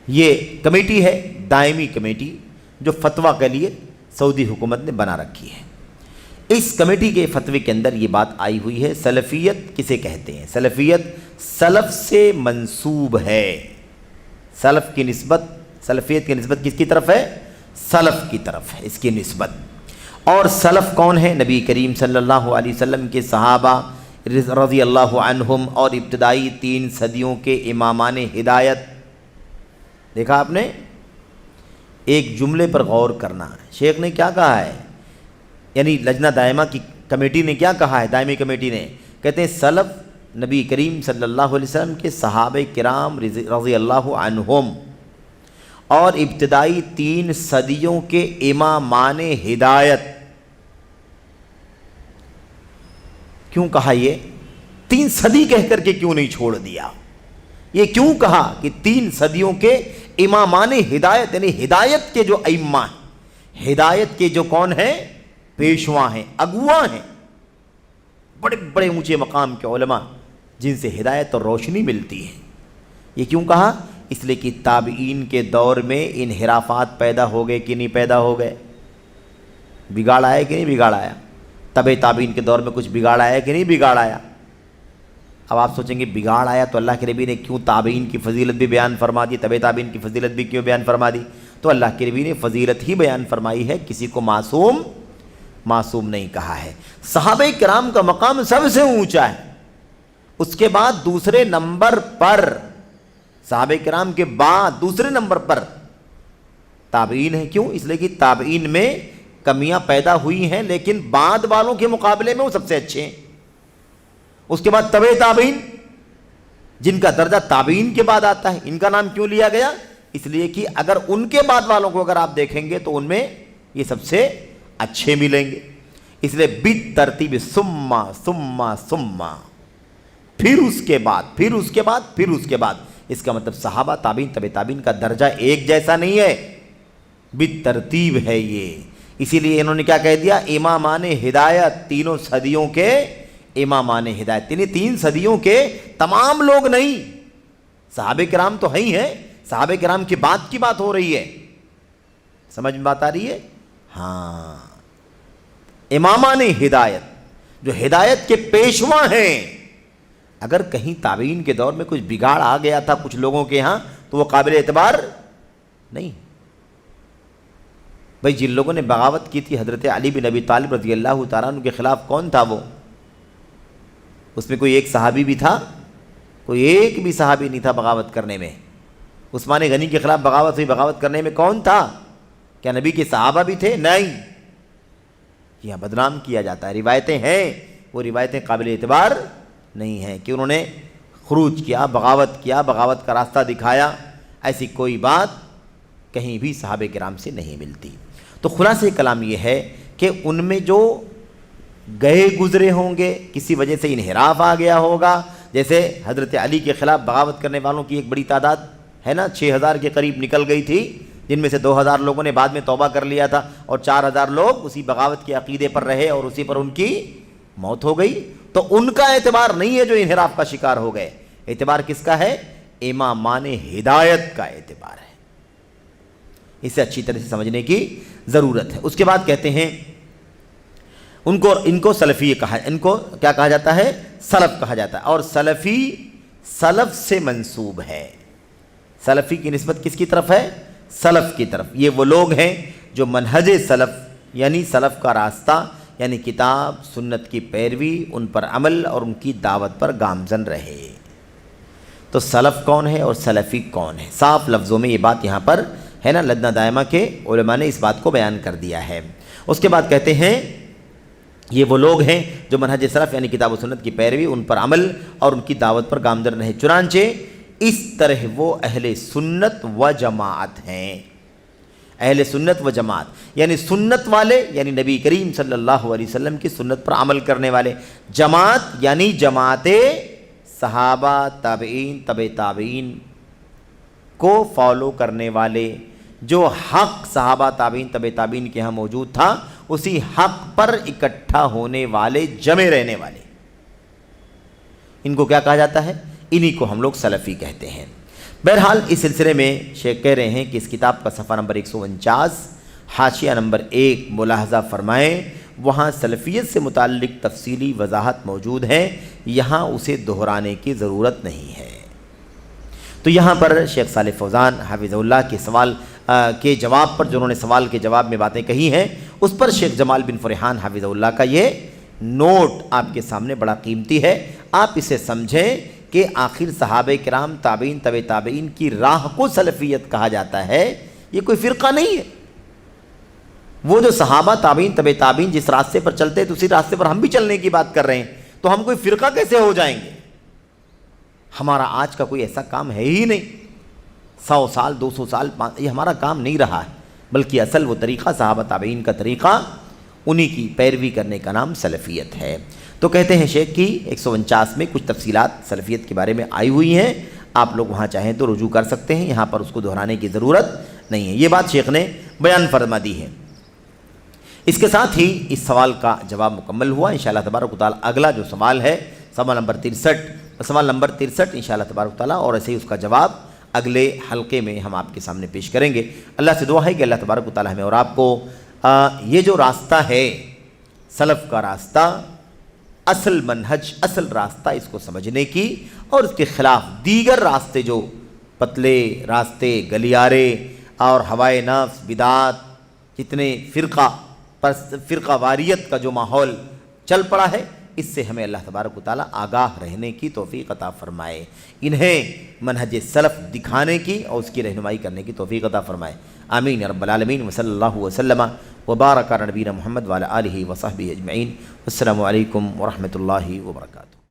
یہ کمیٹی ہے، دائمی کمیٹی جو فتویٰ کے لیے سعودی حکومت نے بنا رکھی ہے۔ اس کمیٹی کے فتوے کے اندر یہ بات آئی ہوئی ہے، سلفیت کسے کہتے ہیں؟ سلفیت سلف سے منسوب ہے، سلف کی نسبت، سلفیت کی نسبت کس کی طرف ہے؟ سلف کی طرف ہے اس کی نسبت۔ اور سلف کون ہے؟ نبی کریم صلی اللہ علیہ وسلم کے صحابہ رضی اللہ عنہم اور ابتدائی 3 صدیوں کے امامان ہدایت۔ دیکھا آپ نے؟ ایک جملے پر غور کرنا، شیخ نے کیا کہا ہے، یعنی لجنہ دائمہ کی کمیٹی نے کیا کہا ہے؟ دائمی کمیٹی نے کہتے ہیں سلف نبی کریم صلی اللہ علیہ وسلم کے صحابہ کرام رضی اللہ عنہم اور ابتدائی 3 صدیوں کے امامان ہدایت، کیوں کہا یہ 3 صدی کہہ کر کے کیوں نہیں چھوڑ دیا؟ یہ کیوں کہا کہ 3 صدیوں کے امامان ہدایت، یعنی ہدایت کے جو ائمہ ہیں، ہدایت کے جو کون ہیں؟ پیشوا ہیں، اگواں ہیں، بڑے بڑے اونچے مقام کے علماء جن سے ہدایت اور روشنی ملتی ہے۔ یہ کیوں کہا؟ اس لیے کہ تابعین کے دور میں انحرافات پیدا ہو گئے کہ نہیں پیدا ہو گئے؟ بگاڑ آیا کہ نہیں بگاڑ آیا؟ تبع تابعین کے دور میں کچھ بگاڑ آیا کہ نہیں بگاڑ آیا؟ اب آپ سوچیں گے بگاڑ آیا تو اللہ کے نبی نے کیوں تابعین کی فضیلت بھی بیان فرما دی، تبع تابعین کی فضیلت بھی کیوں بیان فرما دی؟ تو اللہ کے نبی نے فضیلت ہی بیان فرمائی ہے، کسی کو معصوم نہیں کہا ہے۔ صحابہ کرام کا مقام سب سے اونچا ہے، اس کے بعد دوسرے نمبر پر، صحابہ کرام کے بعد دوسرے نمبر پر تابعین ہیں۔ کیوں؟ اس لیے کہ تابعین میں کمیاں پیدا ہوئی ہیں لیکن بعد والوں کے مقابلے میں وہ سب سے اچھے ہیں۔ اس کے بعد تبع تابعین، جن کا درجہ تابعین کے بعد آتا ہے، ان کا نام کیوں لیا گیا؟ اس لیے کہ اگر ان کے بعد والوں کو اگر آپ دیکھیں گے تو ان میں یہ سب سے اچھے ملیں گے، اس لیے بالترتیب ثم پھر اس کے بعد، اس کا مطلب صحابہ تابعین تبع تابعین کا درجہ ایک جیسا نہیں ہے، بالترتیب ہے یہ۔ اسی لیے انہوں نے کیا کہہ دیا؟ امامان ہدایت، 3 صدیوں کے امامان ہدایت، یعنی 3 صدیوں کے تمام لوگ نہیں، صحابہ کرام تو ہی ہیں، صحابہ کرام کی بات ہو رہی ہے، سمجھ میں بات آ رہی ہے؟ ہاں، امامان ہدایت جو ہدایت کے پیشوا ہیں، اگر کہیں تابعین کے دور میں کچھ بگاڑ آ گیا تھا کچھ لوگوں کے ہاں تو وہ قابل اعتبار نہیں۔ بھئی جن لوگوں نے بغاوت کی تھی حضرت علی بن ابی طالب رضی اللہ تعالیٰ عنہ کے خلاف، کون تھا وہ؟ اس میں کوئی ایک صحابی بھی تھا؟ کوئی ایک بھی صحابی نہیں تھا بغاوت کرنے میں۔ عثمان غنی کے خلاف بغاوت ہوئی، بغاوت کرنے میں کون تھا؟ کیا نبی کے صحابہ بھی تھے؟ نہیں، یہاں بدنام کیا جاتا ہے، روایتیں ہیں، وہ روایتیں قابل اعتبار نہیں ہیں کہ انہوں نے خروج کیا، بغاوت کا راستہ دکھایا، ایسی کوئی بات کہیں بھی صحابہ کرام سے نہیں ملتی۔ تو خلاصہ کلام یہ ہے کہ ان میں جو گئے گزرے ہوں گے، کسی وجہ سے انحراف آ گیا ہوگا، جیسے حضرت علی کے خلاف بغاوت کرنے والوں کی ایک بڑی تعداد ہے نا، 6000 کے قریب نکل گئی تھی، جن میں سے 2000 لوگوں نے بعد میں توبہ کر لیا تھا اور 4000 لوگ اسی بغاوت کے عقیدے پر رہے اور اسی پر ان کی موت ہو گئی۔ تو ان کا اعتبار نہیں ہے جو انحراف کا شکار ہو گئے، اعتبار کس کا ہے؟ امامان ہدایت کا اعتبار ہے۔ اسے اچھی طرح سے سمجھنے کی ضرورت ہے۔ اس کے بعد کہتے ہیں ان کو سلفی کہا، ان کو کیا کہا جاتا ہے؟ سلف کہا جاتا ہے، اور سلفی سلف سے منسوب ہے۔ سلفی کی نسبت کس کی طرف ہے؟ سلف کی طرف۔ یہ وہ لوگ ہیں جو منہج سلف یعنی سلف کا راستہ، یعنی کتاب سنت کی پیروی، ان پر عمل اور ان کی دعوت پر گامزن رہے۔ تو سلف کون ہے اور سلفی کون ہے؟ صاف لفظوں میں یہ بات یہاں پر ہے نا، لجنہ دائمہ کے علماء نے اس بات کو بیان کر دیا ہے۔ اس کے بعد کہتے ہیں یہ وہ لوگ ہیں جو منہج سلف یعنی کتاب و سنت کی پیروی، ان پر عمل اور ان کی دعوت پر گامزن رہے، چنانچہ اس طرح وہ اہل سنت و جماعت ہیں۔ اہل سنت و جماعت یعنی سنت والے، یعنی نبی کریم صلی اللہ علیہ وسلم کی سنت پر عمل کرنے والے، جماعت یعنی جماعت صحابہ تابعین تبع تابعین کو فالو کرنے والے، جو حق صحابہ تابعین تبع تابعین کے ہاں موجود تھا اسی حق پر اکٹھا ہونے والے، جمع رہنے والے، ان کو کیا کہا جاتا ہے؟ انہی کو ہم لوگ سلفی کہتے ہیں۔ بہرحال اس سلسلے میں شیخ کہہ رہے ہیں کہ اس کتاب کا صفحہ نمبر 149 حاشیہ نمبر 1 ملاحظہ فرمائیں، وہاں سلفیت سے متعلق تفصیلی وضاحت موجود ہے، یہاں اسے دہرانے کی ضرورت نہیں ہے۔ تو یہاں پر شیخ صالح فوزان حفظہ اللہ کے سوال کے جواب پر، جو انہوں نے سوال کے جواب میں باتیں کہی ہیں، اس پر شیخ جمال بن فرحان حفظہ اللہ کا یہ نوٹ آپ کے سامنے بڑا قیمتی ہے۔ آپ اسے سمجھیں کہ آخر صحابہ کرام تابعین تبع تابعین کی راہ کو سلفیت کہا جاتا ہے، یہ کوئی فرقہ نہیں ہے۔ وہ جو صحابہ تابعین تبع تابعین جس راستے پر چلتے تو اسی راستے پر ہم بھی چلنے کی بات کر رہے ہیں، تو ہم کوئی فرقہ کیسے ہو جائیں گے؟ ہمارا آج کا کوئی ایسا کام ہے ہی نہیں، 100 سال 200 سال یہ ہمارا کام نہیں رہا ہے، بلکہ اصل وہ طریقہ صحابہ تابعین کا طریقہ، انہی کی پیروی کرنے کا نام سلفیت ہے۔ تو کہتے ہیں شیخ کی 149 میں کچھ تفصیلات سلفیت کے بارے میں آئی ہوئی ہیں، آپ لوگ وہاں چاہیں تو رجوع کر سکتے ہیں، یہاں پر اس کو دہرانے کی ضرورت نہیں ہے۔ یہ بات شیخ نے بیان فرما دی ہے۔ اس کے ساتھ ہی اس سوال کا جواب مکمل ہوا۔ انشاءاللہ تبارک و تعالیٰ اگلا جو سوال ہے سوال نمبر 63 انشاءاللہ تبارک و تعالیٰ، اور ایسے ہی اس کا جواب اگلے حلقے میں ہم آپ کے سامنے پیش کریں گے۔ اللہ سے دعا ہے کہ اللہ تبارک و تعالیٰ ہمیں اور آپ کو یہ جو راستہ ہے سلف کا راستہ، اصل منہج، اصل راستہ، اس کو سمجھنے کی اور اس کے خلاف دیگر راستے جو پتلے راستے، گلیارے اور ہوائے نفس، بدعات، جتنے فرقہ واریت کا جو ماحول چل پڑا ہے، اس سے ہمیں اللہ تبارک و تعالیٰ آگاہ رہنے کی توفیق عطا فرمائے، انہیں منہج سلف دکھانے کی اور اس کی رہنمائی کرنے کی توفیق عطا فرمائے۔ آمین یا رب العالمین۔ وصلی اللہ وسلم وبارک علی نبینا محمد وعلی آلہ وصحبہ اجمعین۔ السلام علیکم ورحمۃ اللہ وبرکاتہ۔